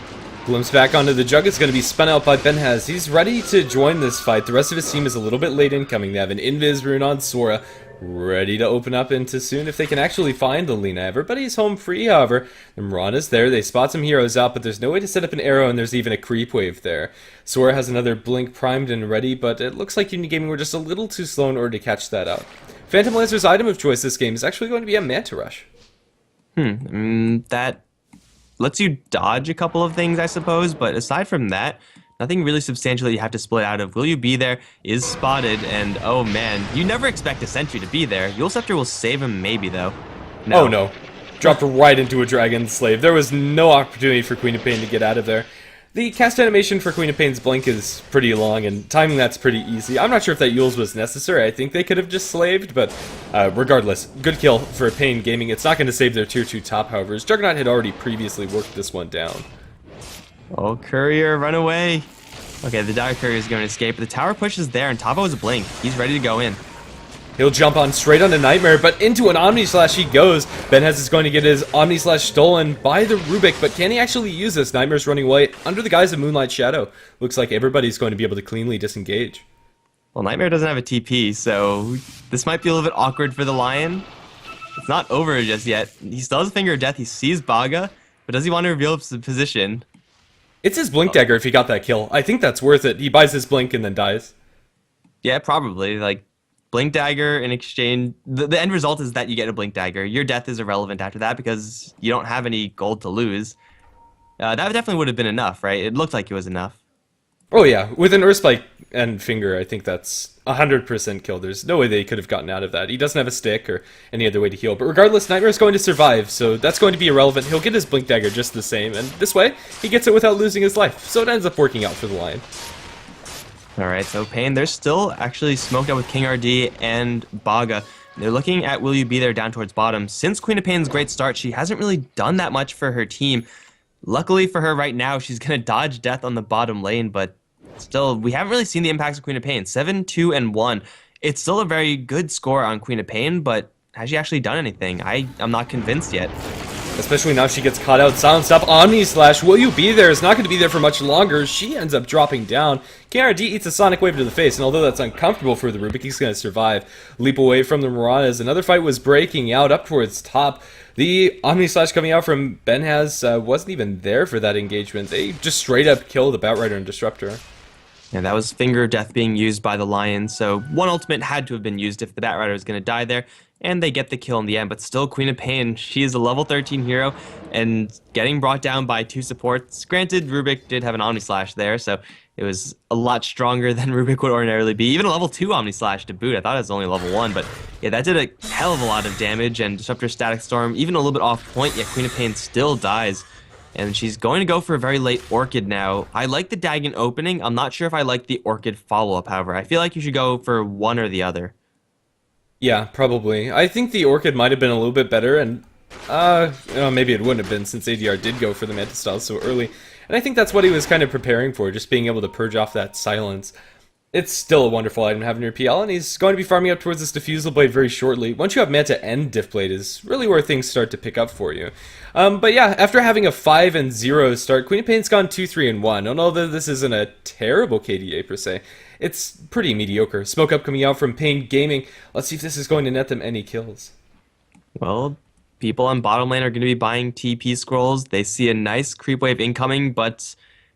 Glimpse back onto the Jug. It's going to be spun out by Benhaz. He's ready to join this fight. The rest of his team is a little bit late incoming. They have an Invis rune on Sora, ready to open up into soon if they can actually find Alina. Everybody's home free, however. The Mirana's there. They spot some heroes out, but there's no way to set up an arrow, and there's even a creep wave there. Sora has another blink primed and ready, but it looks like Unity Gaming were just a little too slow in order to catch that out. Phantom Lancer's item of choice this game is actually going to be a Manta Rush. That lets you dodge a couple of things, I suppose, but aside from that, nothing really substantial that you have to split out of. Will you be there is spotted, and oh man, you never expect a sentry to be there. Yule Scepter will save him maybe, though. No. Oh no. Dropped right into a Dragon Slave. There was no opportunity for Queen of Pain to get out of there. The cast animation for Queen of Pain's blink is pretty long, and timing that's pretty easy. I'm not sure if that Yule's was necessary. I think they could have just slaved, but regardless, good kill for Pain Gaming. It's not going to save their tier 2 top, however, as Juggernaut had already previously worked this one down. Oh, Courier, run away. Okay, the Dire Courier is going to escape, but the tower push is there, and Tavo is a blink. He's ready to go in. He'll jump on straight onto Nightmare, but into an Omni Slash he goes. Benhez is going to get his Omni Slash stolen by the Rubik, but can he actually use this? Nightmare's running away under the guise of Moonlight Shadow. Looks like everybody's going to be able to cleanly disengage. Well, Nightmare doesn't have a TP, so this might be a little bit awkward for the Lion. It's not over just yet. He still has a Finger of Death. He sees Baga, but does he want to reveal his position? It's his Blink Dagger if he got that kill. I think that's worth it. He buys his Blink and then dies. Yeah, probably. Like, Blink Dagger in exchange. The end result is that you get a Blink Dagger. Your death is irrelevant after that because you don't have any gold to lose. That definitely would have been enough, right? It looked like it was enough. Oh yeah, with an Earthspike and Finger, I think that's 100% kill. There's no way they could have gotten out of that. He doesn't have a stick or any other way to heal. But regardless, Nightmare's going to survive, so that's going to be irrelevant. He'll get his Blink Dagger just the same, and this way, he gets it without losing his life. So it ends up working out for the Lion. All right, so Pain, they're still actually smoked out with King RD and Baga. They're looking at Will You Be There down towards bottom. Since Queen of Pain's great start, she hasn't really done that much for her team. Luckily for her right now, she's going to dodge death on the bottom lane, but still, we haven't really seen the impacts of Queen of Pain. 7, 2, and 1. It's still a very good score on Queen of Pain, but has she actually done anything? I'm not convinced yet. Especially now she gets caught out, silenced up. Omni Slash, Will You Be There is not going to be there for much longer. She ends up dropping down. KRD eats a Sonic Wave to the face, and although that's uncomfortable for the Rubik, he's going to survive. Leap away from the Marauders. Another fight was breaking out up towards top. The Omni Slash coming out from Benhaz wasn't even there for that engagement. They just straight up killed the Batrider and Disruptor. And that was Finger of Death being used by the Lions, so one ultimate had to have been used if the Batrider was going to die there, and they get the kill in the end. But still, Queen of Pain, she is a level 13 hero, and getting brought down by 2 supports. Granted, Rubik did have an Omni Slash there, so it was a lot stronger than Rubik would ordinarily be. Even a level 2 Omni Slash to boot. I thought it was only level 1, but yeah, that did a hell of a lot of damage, and Disruptor Static Storm, even a little bit off point, yet Queen of Pain still dies. And she's going to go for a very late Orchid now. I like the Dagon opening. I'm not sure if I like the Orchid follow-up, however. I feel like you should go for one or the other. Yeah, probably. I think the Orchid might have been a little bit better, and maybe it wouldn't have been since ADR did go for the Manta Style so early. And I think that's what he was kind of preparing for, just being able to purge off that silence. It's still a wonderful item to have in your PL, and he's going to be farming up towards this Diffusal Blade very shortly. Once you have Manta and Diff Blade is really where things start to pick up for you. But yeah, after having a 5 and 0 start, Queen of Pain's gone 2, 3, and 1. And although this isn't a terrible KDA per se, it's pretty mediocre. Smoke up coming out from Pain Gaming. Let's see if this is going to net them any kills. Well, people on bottom lane are going to be buying TP scrolls. They see a nice creep wave incoming, but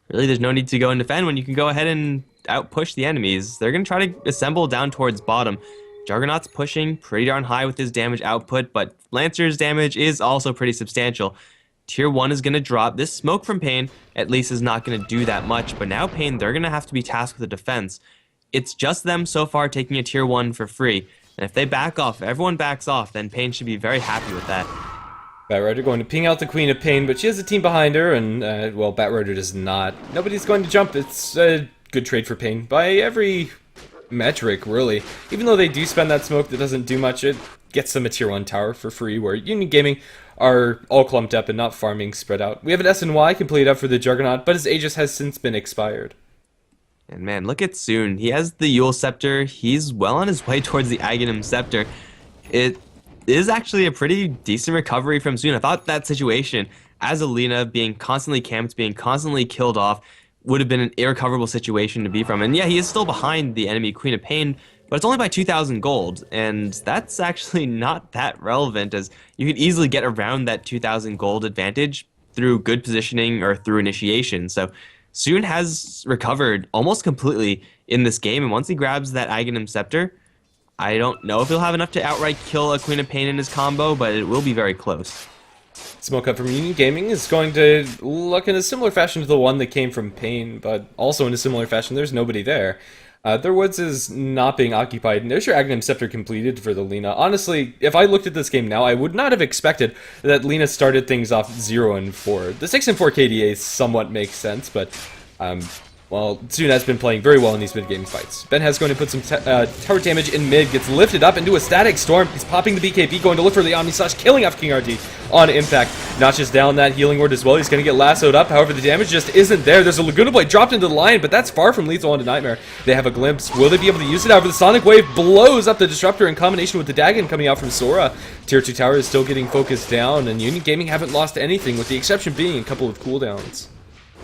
really there's no need to go and defend when you can go ahead and outpush the enemies. They're going to try to assemble down towards bottom. Juggernaut's pushing pretty darn high with his damage output, but Lancer's damage is also pretty substantial. Tier 1 is going to drop. This smoke from Pain at least is not going to do that much, but now Pain, they're going to have to be tasked with a defense. It's just them so far taking a Tier 1 for free, and if they back off, everyone backs off, then Pain should be very happy with that. Batrider going to ping out the Queen of Pain, but she has a team behind her, and, well, Batrider does not. Nobody's going to jump. It's a good trade for Pain by every metric, really. Even though they do spend that smoke that doesn't do much, it gets them a tier 1 tower for free, where Union Gaming are all clumped up and not farming spread out. We have an SNY completed up for the Juggernaut, but his Aegis has since been expired. And man, look at Soon. He has the Yule Scepter. He's well on his way towards the Aghanim Scepter. It is actually a pretty decent recovery from Soon. I thought that situation, as Alina being constantly camped, being constantly killed off, would have been an irrecoverable situation to be from. And yeah, he is still behind the enemy Queen of Pain, but it's only by 2,000 gold, and that's actually not that relevant, as you could easily get around that 2,000 gold advantage through good positioning or through initiation. So Soon has recovered almost completely in this game, and once he grabs that Aghanim Scepter, I don't know if he'll have enough to outright kill a Queen of Pain in his combo, but it will be very close. Smoke up from Union Gaming is going to look in a similar fashion to the one that came from Pain, but also in a similar fashion, there's nobody there. Their woods is not being occupied, and there's your Aghanim Scepter completed for the Lina. Honestly, if I looked at this game now, I would not have expected that Lina started things off 0 and 4. The 6 and 4 KDA somewhat makes sense, but well, Soon has been playing very well in these mid-game fights. Ben has going to put some tower damage in mid, gets lifted up into a Static Storm. He's popping the BKB, going to look for the Omni Slash, killing off King RD on impact. Notches down that healing ward as well. He's going to get lassoed up. However, the damage just isn't there. There's a Laguna Blade dropped into the line, but that's far from lethal onto Nightmare. They have a glimpse. Will they be able to use it? However, the Sonic Wave blows up the Disruptor in combination with the Dagon coming out from Sora. Tier 2 tower is still getting focused down, and Union Gaming haven't lost anything, with the exception being a couple of cooldowns.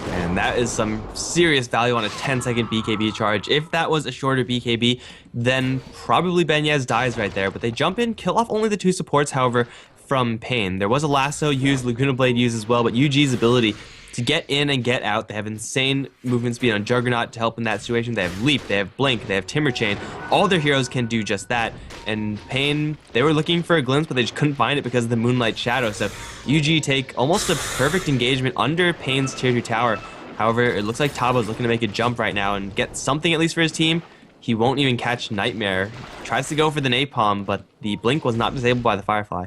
And that is some serious value on a 10-second BKB charge. If that was a shorter BKB, then probably Benyaz dies right there. But they jump in, kill off only the 2 supports. However, from Pain. There was a lasso used, Laguna Blade used as well, but UG's ability to get in and get out. They have insane movement speed on Juggernaut to help in that situation. They have Leap, they have Blink, they have Timber Chain. All their heroes can do just that. And Pain, they were looking for a glimpse, but they just couldn't find it because of the Moonlight Shadow. So UG take almost a perfect engagement under Pain's tier 2 tower. However, it looks like Tabo's looking to make a jump right now and get something at least for his team. He won't even catch Nightmare. Tries to go for the Napalm, but the Blink was not disabled by the Firefly.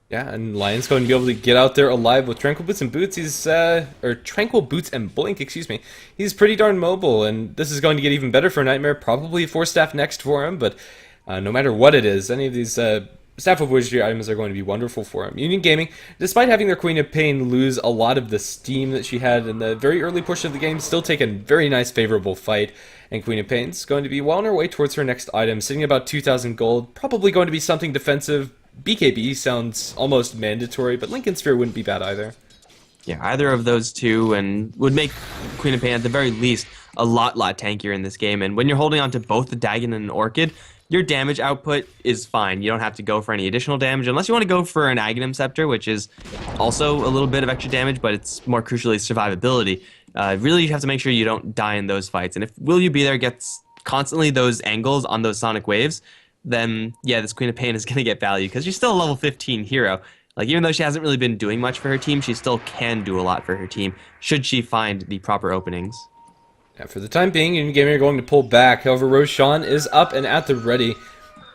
Yeah, and Lion's going to be able to get out there alive with Tranquil Boots and Boots. Or Tranquil Boots and Blink, excuse me. He's pretty darn mobile, and this is going to get even better for Nightmare. Probably a 4-staff next for him, but no matter what it is, any of these Staff of Wizardry items are going to be wonderful for him. Union Gaming, despite having their Queen of Pain lose a lot of the steam that she had in the very early push of the game, still take a very nice, favorable fight. And Queen of Pain's going to be well on her way towards her next item, sitting at about 2,000 gold. Probably going to be something defensive. BKB sounds almost mandatory, but Lincoln Sphere wouldn't be bad either. Yeah, either of those two, and would make Queen of Pain at the very least a lot tankier in this game. And when you're holding on to both the Dagon and an Orchid, your damage output is fine. You don't have to go for any additional damage unless you want to go for an Aghanim Scepter, which is also a little bit of extra damage, but it's more crucially survivability. Really, you have to make sure you don't die in those fights. And if Will You Be There gets constantly those angles on those sonic waves, then yeah, this Queen of Pain is going to get value because she's still a level 15 hero. Like, even though she hasn't really been doing much for her team, she still can do a lot for her team should she find the proper openings. Yeah, for the time being, Union Gaming are going to pull back. However, Roshan is up and at the ready.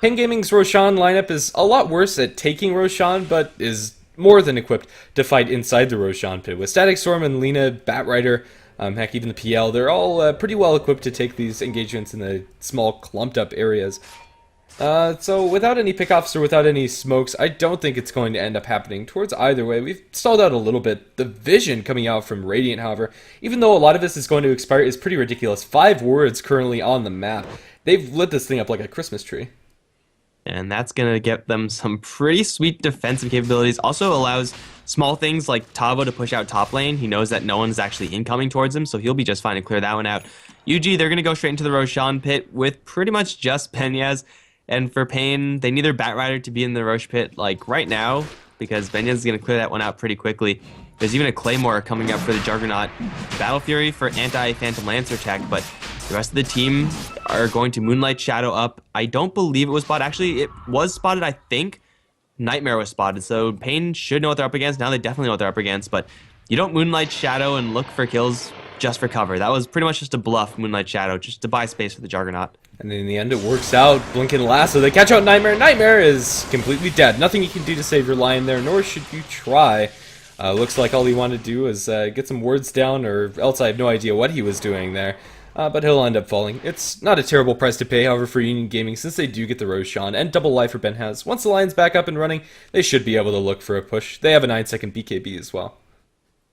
Pain Gaming's Roshan lineup is a lot worse at taking Roshan, but is more than equipped to fight inside the Roshan pit. With Static Storm and Lina, Batrider, heck, even the PL, they're all pretty well equipped to take these engagements in the small, clumped up areas. So without any pickoffs or without any smokes, I don't think it's going to end up happening towards either way. We've stalled out a little bit. The vision coming out from Radiant, however, even though a lot of this is going to expire, is pretty ridiculous. 5 words currently on the map. They've lit this thing up like a Christmas tree. And that's going to get them some pretty sweet defensive capabilities. Also allows small things like Tavo to push out top lane. He knows that no one is actually incoming towards him, so he'll be just fine to clear that one out. UG, they're going to go straight into the Roshan pit with pretty much just Peñas. And for Pain, they need their Batrider to be in the Roche pit like right now, because Benyas is going to clear that one out pretty quickly. There's even a Claymore coming up for the Juggernaut. Battle Fury for anti-Phantom Lancer tech, but the rest of the team are going to Moonlight Shadow up. I don't believe it was spotted. Actually, it was spotted, I think. Nightmare was spotted, so Pain should know what they're up against. Now they definitely know what they're up against, but you don't Moonlight Shadow and look for kills just for cover. That was pretty much just a bluff, Moonlight Shadow, just to buy space for the Juggernaut. And in the end, it works out. Blink and Lasso, they catch out Nightmare. Nightmare is completely dead. Nothing you can do to save your Lion there, nor should you try. Looks like all he wanted to do is get some words down, or else I have no idea what he was doing there. But he'll end up falling. It's not a terrible price to pay, however, for Union Gaming, since they do get the Roshan and double life for Ben has. Once the Lion's back up and running, they should be able to look for a push. They have a 9-second BKB as well.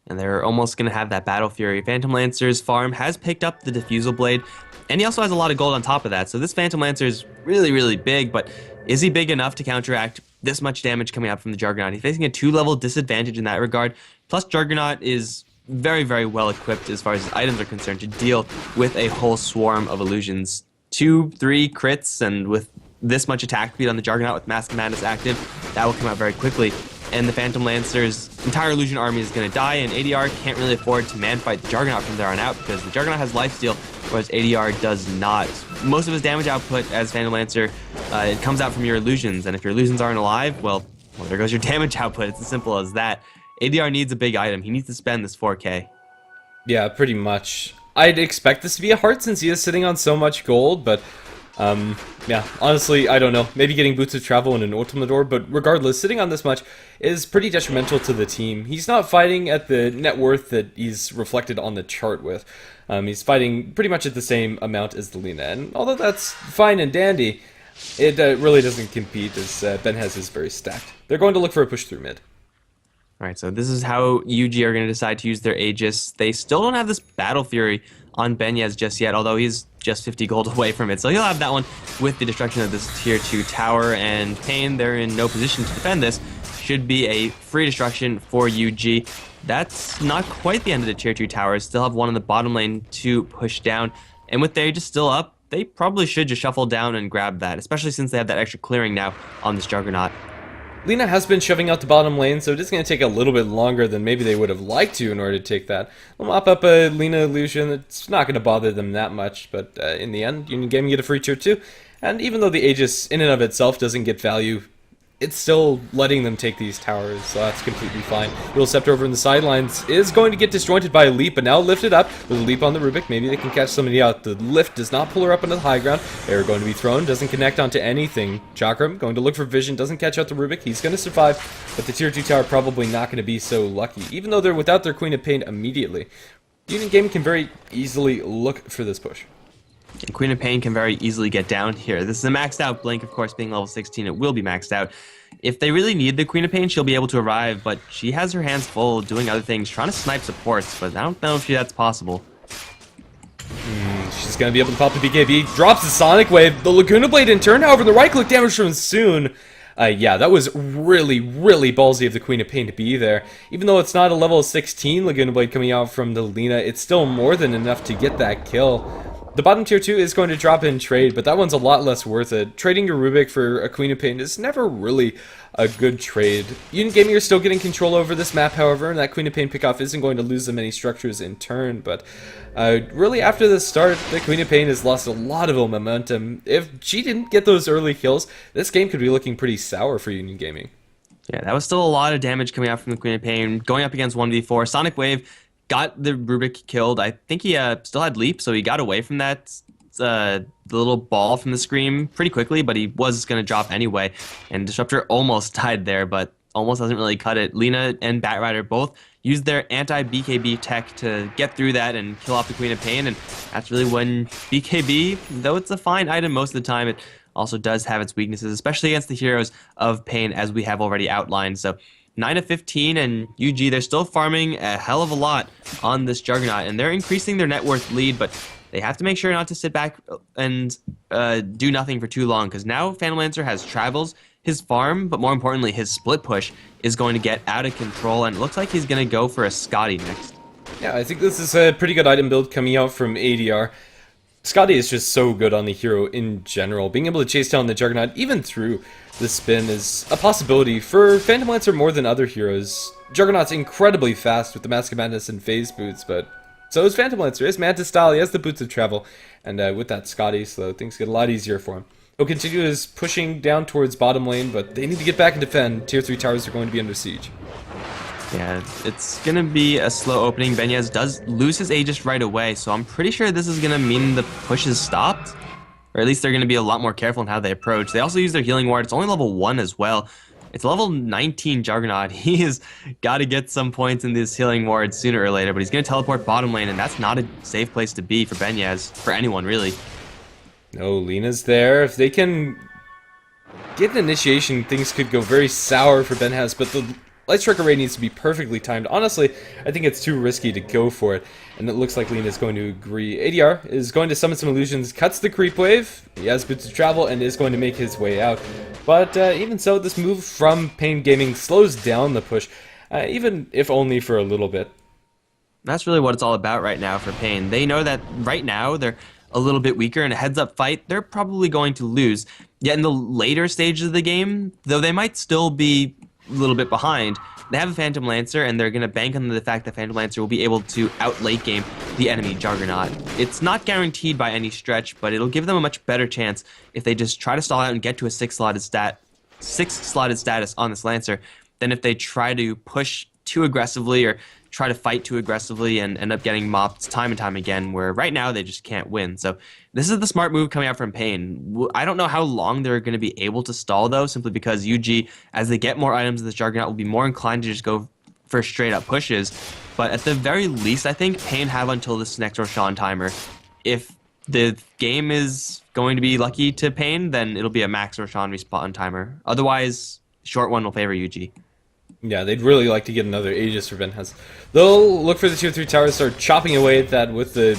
And they're almost going to have that Battle Fury. Phantom Lancer's farm has picked up the Diffusal Blade, and he also has a lot of gold on top of that. So this Phantom Lancer is really, really big, but is he big enough to counteract this much damage coming out from the Juggernaut? He's facing a 2-level disadvantage in that regard. Plus, Juggernaut is very, very well equipped as far as his items are concerned to deal with a whole swarm of illusions. 2-3 crits, and with this much attack speed on the Juggernaut with Mask of Madness active, that will come out very quickly. And the Phantom Lancer's entire illusion army is going to die, and ADR can't really afford to man-fight the Juggernaut from there on out, because the Juggernaut has lifesteal, whereas ADR does not. Most of his damage output as Phantom Lancer, it comes out from your illusions, and if your illusions aren't alive, well, there goes your damage output. It's as simple as that. ADR needs a big item. He needs to spend this 4K. Yeah, pretty much. I'd expect this to be a heart since he is sitting on so much gold, but yeah, honestly, I don't know. Maybe getting Boots of Travel and an Ultimador, but regardless, sitting on this much is pretty detrimental to the team. He's not fighting at the net worth that he's reflected on the chart with. He's fighting pretty much at the same amount as the Lina, and although that's fine and dandy, it really doesn't compete as Ben has his very stacked. They're going to look for a push through mid. Alright, so this is how UG are going to decide to use their Aegis. They still don't have this Battle Fury on Benyas just yet, although he's just 50 gold away from it. So he'll have that one with the destruction of this tier 2 tower, and Pain, they're in no position to defend this. Should be a free destruction for UG. That's not quite the end of the tier 2 towers. Still have one in the bottom lane to push down. And with their Aegis still up, they probably should just shuffle down and grab that, especially since they have that extra clearing now on this Juggernaut. Lina has been shoving out the bottom lane, so it is going to take a little bit longer than maybe they would have liked to in order to take that. They'll mop up a Lina illusion. It's not going to bother them that much, but in the end, Union Gaming get a free tier 2. And even though the Aegis in and of itself doesn't get value, it's still letting them take these towers, so that's completely fine. Little Scepter over in the sidelines is going to get disjointed by a leap, but now lifted up with a leap on the Rubik. Maybe they can catch somebody out. The lift does not pull her up onto the high ground. They're going to be thrown, doesn't connect onto anything. Chakram going to look for vision, doesn't catch out the Rubik. He's going to survive, but the tier 2 tower probably not going to be so lucky, even though they're without their Queen of Pain immediately. Union Gaming can very easily look for this push. And Queen of Pain can very easily get down here. This is a maxed out Blink, of course, being level 16, it will be maxed out. If they really need the Queen of Pain, she'll be able to arrive, but she has her hands full doing other things, trying to snipe supports, but I don't know if that's possible. She's going to be able to pop the BKB, drops the Sonic Wave, the Laguna Blade in turn, however, the right-click damage from Soon. Yeah, that was really, really ballsy of the Queen of Pain to be there. Even though it's not a level 16 Laguna Blade coming out from the Lina, it's still more than enough to get that kill. The bottom tier 2 is going to drop in trade, but that one's a lot less worth it. Trading your Rubik for a Queen of Pain is never really a good trade. Union Gaming are still getting control over this map, however, and that Queen of Pain pickoff isn't going to lose them any structures in turn, but really after the start, the Queen of Pain has lost a lot of momentum. If she didn't get those early kills, this game could be looking pretty sour for Union Gaming. Yeah, that was still a lot of damage coming out from the Queen of Pain, going up against 1v4. Sonic Wave got the Rubik killed. I think he still had leap, so he got away from that the little ball from the scream pretty quickly, but he was going to drop anyway. And Disruptor almost died there, but almost doesn't really cut it. Lina and Batrider both used their anti-BKB tech to get through that and kill off the Queen of Pain, and that's really when BKB, though it's a fine item most of the time, it also does have its weaknesses, especially against the heroes of Pain, as we have already outlined. So 9 of 15, and UG, they're still farming a hell of a lot on this Juggernaut, and they're increasing their net worth lead, but they have to make sure not to sit back and do nothing for too long, because now Phantom Lancer has travels, his farm, but more importantly, his split push is going to get out of control, and it looks like he's going to go for a Scotty next. Yeah, I think this is a pretty good item build coming out from ADR. Scotty is just so good on the hero in general. Being able to chase down the Juggernaut, even through the spin, is a possibility for Phantom Lancer more than other heroes. Juggernaut's incredibly fast with the Mask of Madness and Phase boots, but so is Phantom Lancer. He has Mantis style, he has the Boots of Travel, and with that Scotty, so things get a lot easier for him. He'll continue his pushing down towards bottom lane, but they need to get back and defend. Tier 3 towers are going to be under siege. Yeah, it's going to be a slow opening. Benyaz does lose his Aegis right away, so I'm pretty sure this is going to mean the push is stopped. Or at least they're going to be a lot more careful in how they approach. They also use their healing ward. It's only level 1 as well. It's level 19 Juggernaut. He has got to get some points in this healing ward sooner or later, but he's going to teleport bottom lane, and that's not a safe place to be for Benyaz, for anyone really. No, Lina's there. If they can get an initiation, things could go very sour for Benyaz, but the Light Striker raid needs to be perfectly timed. Honestly, I think it's too risky to go for it, and it looks like Lina's going to agree. ADR is going to summon some illusions, cuts the creep wave, he has Boots of Travel, and is going to make his way out. But even so, this move from Pain Gaming slows down the push, even if only for a little bit. That's really what it's all about right now for Pain. They know that right now they're a little bit weaker in a heads-up fight. They're probably going to lose. Yet in the later stages of the game, though they might still be a little bit behind, they have a Phantom Lancer, and they're going to bank on the fact that Phantom Lancer will be able to out-late game the enemy Juggernaut. It's not guaranteed by any stretch, but it'll give them a much better chance if they just try to stall out and get to a six-slotted status on this Lancer than if they try to push too aggressively or try to fight too aggressively and end up getting mopped time and time again, where right now they just can't win. So this is the smart move coming out from Pain. I don't know how long they're going to be able to stall, though, simply because UG, as they get more items in this Juggernaut, will be more inclined to just go for straight-up pushes. But at the very least, I think Pain have until this next Roshan timer. If the game is going to be lucky to Pain, then it'll be a max Roshan respawn timer. Otherwise, short one will favor UG. Yeah, they'd really like to get another Aegis for Benyaz. They'll look for the tier 3 tower to start chopping away at that with the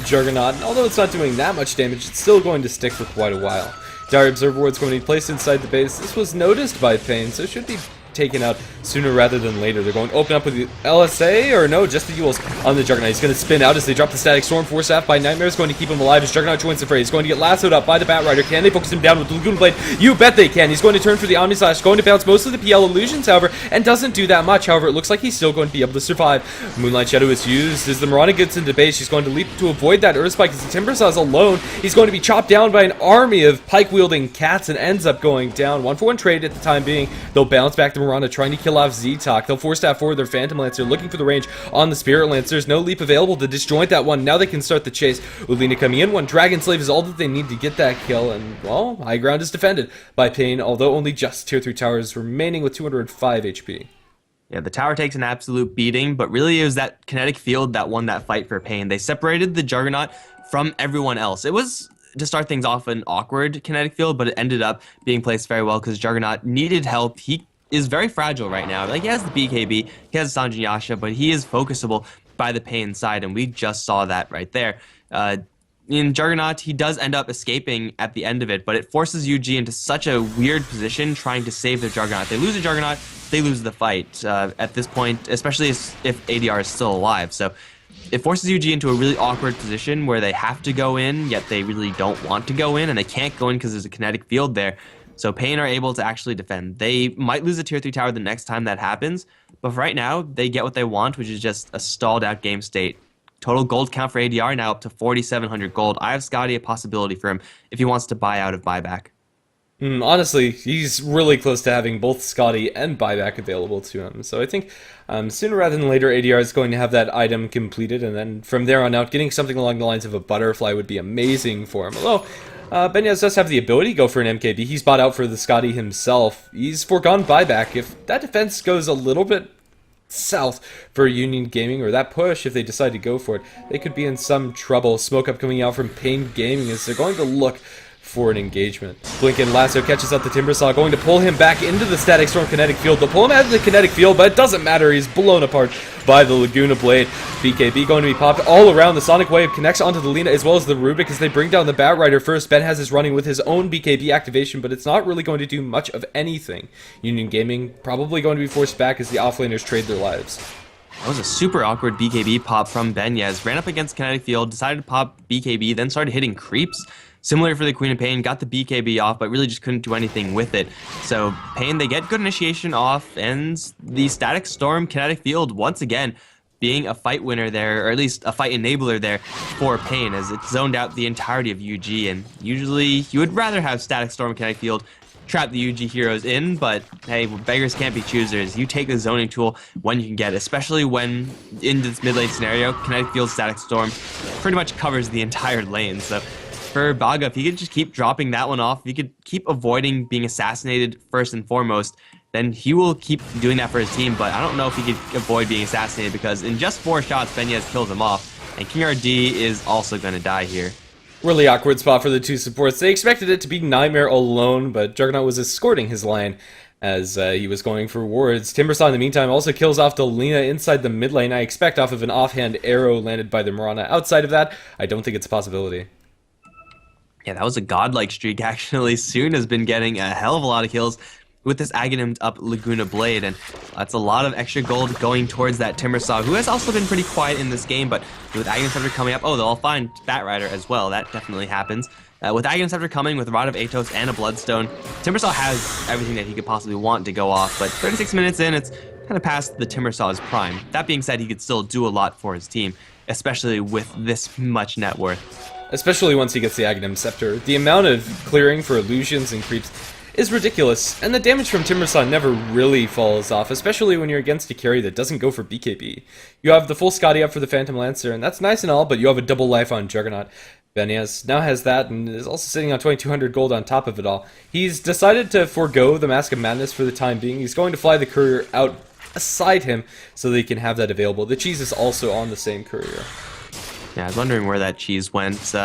Juggernaut. And although it's not doing that much damage, it's still going to stick for quite a while. Dire Observer Ward's going to be placed inside the base. This was noticed by Pain, so it should be taken out sooner rather than later. They're going to open up with the LSA, or no, just the Yules on the Juggernaut. He's going to spin out as they drop the Static Storm. Force staff by Nightmare is going to keep him alive as Juggernaut joins the fray. He's going to get lassoed up by the Batrider. Can they focus him down with the Laguna Blade? You bet they can. He's going to turn for the Omni Slash, going to bounce most of the PL illusions, however, and doesn't do that much. However, it looks like he's still going to be able to survive. Moonlight Shadow is used as the Mirana gets into base. She's going to leap to avoid that Earth Spike as the Timbersaw is alone. He's going to be chopped down by an army of pike-wielding cats and ends up going down. 1-for-1 trade at the time being. They'll bounce back to Mirana, trying to kill off Z-Talk. They'll force staff forward their Phantom Lancer, looking for the range on the Spirit Lance. There's no leap available to disjoint that one. Now they can start the chase. Ulina coming in. One Dragon Slave is all that they need to get that kill, and, well, high ground is defended by Pain, although only just tier 3 towers remaining with 205 HP. Yeah, the tower takes an absolute beating, but really it was that kinetic field that won that fight for Pain. They separated the Juggernaut from everyone else. It was, to start things off, an awkward kinetic field, but it ended up being placed very well because Juggernaut needed help. He is very fragile right now. Like, he has the BKB, he has Sanjin Yasha, but he is focusable by the Pain side, and we just saw that right there. In Juggernaut, he does end up escaping at the end of it, but it forces UG into such a weird position trying to save the Juggernaut. They lose the Juggernaut, they lose the fight at this point, especially if ADR is still alive. So it forces UG into a really awkward position where they have to go in, yet they really don't want to go in, and they can't go in because there's a kinetic field there. So Pain are able to actually defend. They might lose a tier 3 tower the next time that happens, but for right now, they get what they want, which is just a stalled out game state. Total gold count for ADR now up to 4,700 gold. I have Scotty a possibility for him if he wants to buy out of buyback. Honestly, he's really close to having both Scotty and buyback available to him. So I think sooner rather than later, ADR is going to have that item completed, and then from there on out, getting something along the lines of a butterfly would be amazing for him. Although Benyaz does have the ability to go for an MKB. He's bought out for the Scotty himself. He's foregone buyback. If that defense goes a little bit south for Union Gaming, or that push, if they decide to go for it, they could be in some trouble. Smoke up coming out from Pain Gaming as they're going to look for an engagement. Blinken Lasso catches up the Timbersaw, going to pull him back into the Static Storm kinetic field. They'll pull him out of the kinetic field, but it doesn't matter. He's blown apart by the Laguna Blade. BKB going to be popped all around. The Sonic Wave connects onto the Lina as well as the Rubik as they bring down the Batrider first. Ben has his running with his own BKB activation, but it's not really going to do much of anything. Union Gaming probably going to be forced back as the offlaners trade their lives. That was a super awkward BKB pop from Benyaz. Ran up against kinetic field, decided to pop BKB, then started hitting creeps. Similar for the Queen of Pain, got the BKB off, but really just couldn't do anything with it. So Pain, they get good initiation off, and the Static Storm kinetic field, once again, being a fight winner there, or at least a fight enabler there for Pain, as it zoned out the entirety of UG. And usually you would rather have Static Storm kinetic field trap the UG heroes in, but hey, beggars can't be choosers. You take the zoning tool when you can get it, especially when in this mid lane scenario, kinetic field Static Storm pretty much covers the entire lane. So for Baga, if he could just keep dropping that one off, if he could keep avoiding being assassinated first and foremost, then he will keep doing that for his team. But I don't know if he could avoid being assassinated, because in just 4 shots, Benyaz kills him off, and King RD is also going to die here. Really awkward spot for the two supports. They expected it to be Nightmare alone, but Juggernaut was escorting his line as he was going for wards. Timbersaw, in the meantime, also kills off the Lina inside the mid lane, I expect off of an offhand arrow landed by the Mirana. Outside of that, I don't think it's a possibility. Yeah, that was a godlike streak, actually. Soon has been getting a hell of a lot of kills with this Aghanimed up Laguna Blade, and that's a lot of extra gold going towards that Timbersaw, who has also been pretty quiet in this game, but with Aghanim Scepter coming up, they'll all find Batrider as well. That definitely happens. With Aghanim Scepter coming, with Rod of Atos and a Bloodstone, Timbersaw has everything that he could possibly want to go off, but 36 minutes in, it's kind of past the Timbersaw's prime. That being said, he could still do a lot for his team, especially with this much net worth. Especially once he gets the Aghanim Scepter. The amount of clearing for illusions and creeps is ridiculous, and the damage from Timbersaw never really falls off, especially when you're against a carry that doesn't go for BKB. You have the full Scotty up for the Phantom Lancer, and that's nice and all, but you have a double life on Juggernaut. Benyaz now has that, and is also sitting on 2,200 gold on top of it all. He's decided to forego the Mask of Madness for the time being. He's going to fly the courier out aside him so that he can have that available. The cheese is also on the same courier. Yeah, I was wondering where that cheese went.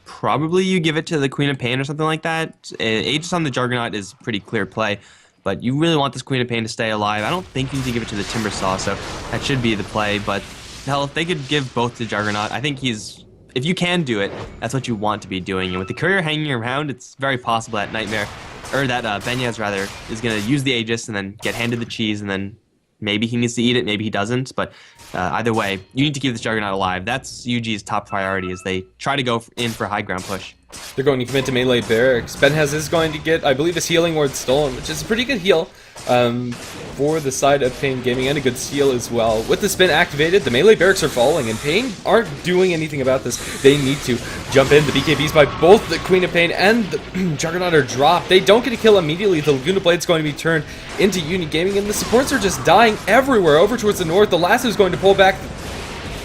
Probably you give it to the Queen of Pain or something like that. Aegis on the Juggernaut is pretty clear play, but you really want this Queen of Pain to stay alive. I don't think you need to give it to the Timbersaw, so that should be the play, but hell, if they could give both to Juggernaut, I think if you can do it, that's what you want to be doing. And with the courier hanging around, it's very possible that Nightmare or that Benyaz rather, is going to use the Aegis and then get handed the cheese, and then maybe he needs to eat it, maybe he doesn't. But either way, you need to keep this Juggernaut alive. That's UG's top priority as they try to go in for a high ground push. They're going to commit to melee barracks. Benhez is going to get, I believe, his healing ward stolen, which is a pretty good heal for the side of Pain Gaming, and a good steal as well. With the spin activated, the melee barracks are falling, and Pain aren't doing anything about this. They need to jump in. The BKBs by both the Queen of Pain and the Juggernaut are dropped. They don't get a kill immediately. The Laguna Blade's going to be turned into Uni Gaming, and the supports are just dying everywhere. Over towards the north, the Lasso is going to pull back.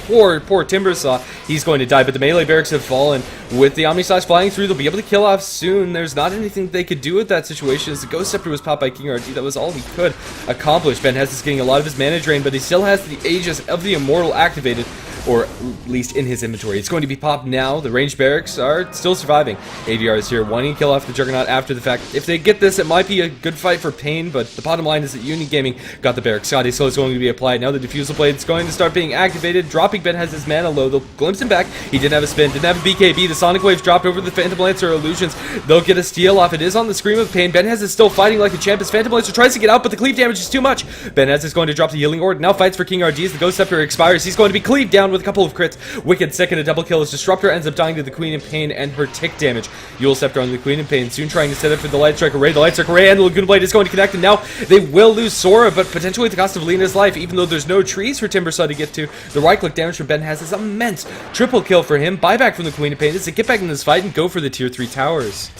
Poor Timbersaw, he's going to die, but the melee barracks have fallen. With the Omnislash flying through, they'll be able to kill off soon. There's not anything they could do with that situation, as the Ghost Scepter was popped by King RD. That was all he could accomplish. Ben Hess is getting a lot of his mana drain, but he still has the Aegis of the Immortal activated, or at least in his inventory. It's going to be popped now. The ranged barracks are still surviving. ADR is here, wanting to kill off the Juggernaut after the fact. If they get this, it might be a good fight for Pain, but the bottom line is that Uni Gaming got the barracks. Scotty Slow is going to be applied. Now the Diffusal Blade is going to start being activated. Dropping Ben has his mana low. They'll glimpse him back. He didn't have a spin, didn't have a BKB. The Sonic Waves dropped over the Phantom Lancer Illusions. They'll get a steal off. It is on the Scream of Pain. Ben Hez is still fighting like a champ as Phantom Lancer tries to get out, but the cleave damage is too much. Ben Hez is going to drop the Healing Orb. Now fights for King RG as the Ghost Scepter expires. He's going to be cleaved down with a couple of crits. Wicked second, a double kill as Disruptor ends up dying to the Queen of Pain and her tick damage. Yule Scepter on the Queen of Pain, soon trying to set up for the Light Strike Array. The Light Strike Array and the Laguna Blade is going to connect, and now they will lose Sora, but potentially at the cost of Lena's life, even though there's no trees for Timbersaw to get to. The right-click damage from Ben has is immense. Triple kill for him. Buyback from the Queen of Pain is to get back in this fight and go for the tier 3 towers.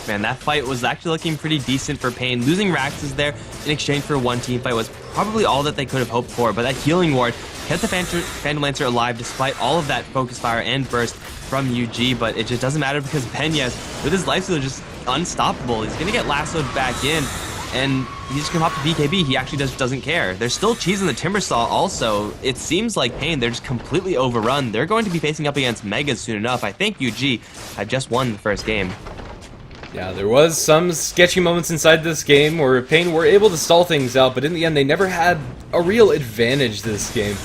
Man, that fight was actually looking pretty decent for Pain. Losing Raxes there in exchange for a one team fight was probably all that they could have hoped for, but that healing ward kept the Phantom Lancer alive despite all of that focus fire and burst from UG, but it just doesn't matter because Benyaz, with his life steal, just unstoppable. He's going to get lassoed back in, and he's just going to pop the BKB. He actually just doesn't care. There's still cheese in the Timbersaw also. It seems like Pain, they're just completely overrun. They're going to be facing up against Megas soon enough. I think UG had just won the first game. Yeah, there was some sketchy moments inside this game where Pain were able to stall things out, but in the end they never had a real advantage this game.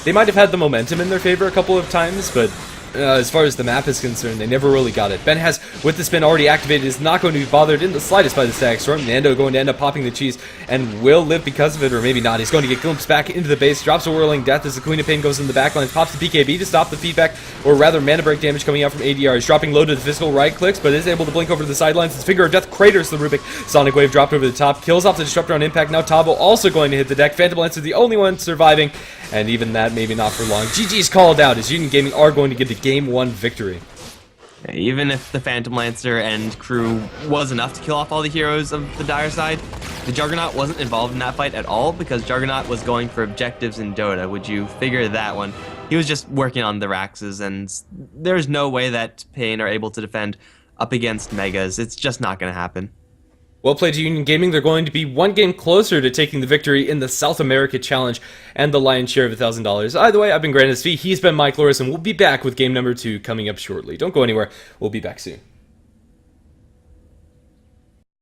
They might have had the momentum in their favor a couple of times, but as far as the map is concerned, they never really got it. Ben has, with the spin already activated, is not going to be bothered in the slightest by the Static Storm. Nando going to end up popping the cheese and will live because of it, or maybe not. He's going to get glimpsed back into the base, drops a Whirling Death as the Queen of Pain goes in the backlines, pops the BKB to stop the feedback, or rather mana break damage coming out from ADR. He's dropping low to the physical right clicks, but is able to blink over to the sidelines. His Finger of Death craters the Rubik. Sonic Wave dropped over the top, kills off the Disruptor on impact. Now Tabo also going to hit the deck. Phantom Lancer the only one surviving, and even that maybe not for long. GG's called out as Union Gaming are going to get the Game 1 victory. Even if the Phantom Lancer and crew was enough to kill off all the heroes of the dire side, the Juggernaut wasn't involved in that fight at all because Juggernaut was going for objectives in Dota. Would you figure that one? He was just working on the Raxes, and there's no way that Pain are able to defend up against Megas. It's just not going to happen. Well played to Union Gaming. They're going to be one game closer to taking the victory in the South America Challenge and the lion's share of $1,000. Either way, I've been Grandis V. He's been Mike Loris, and we'll be back with game number 2 coming up shortly. Don't go anywhere. We'll be back soon.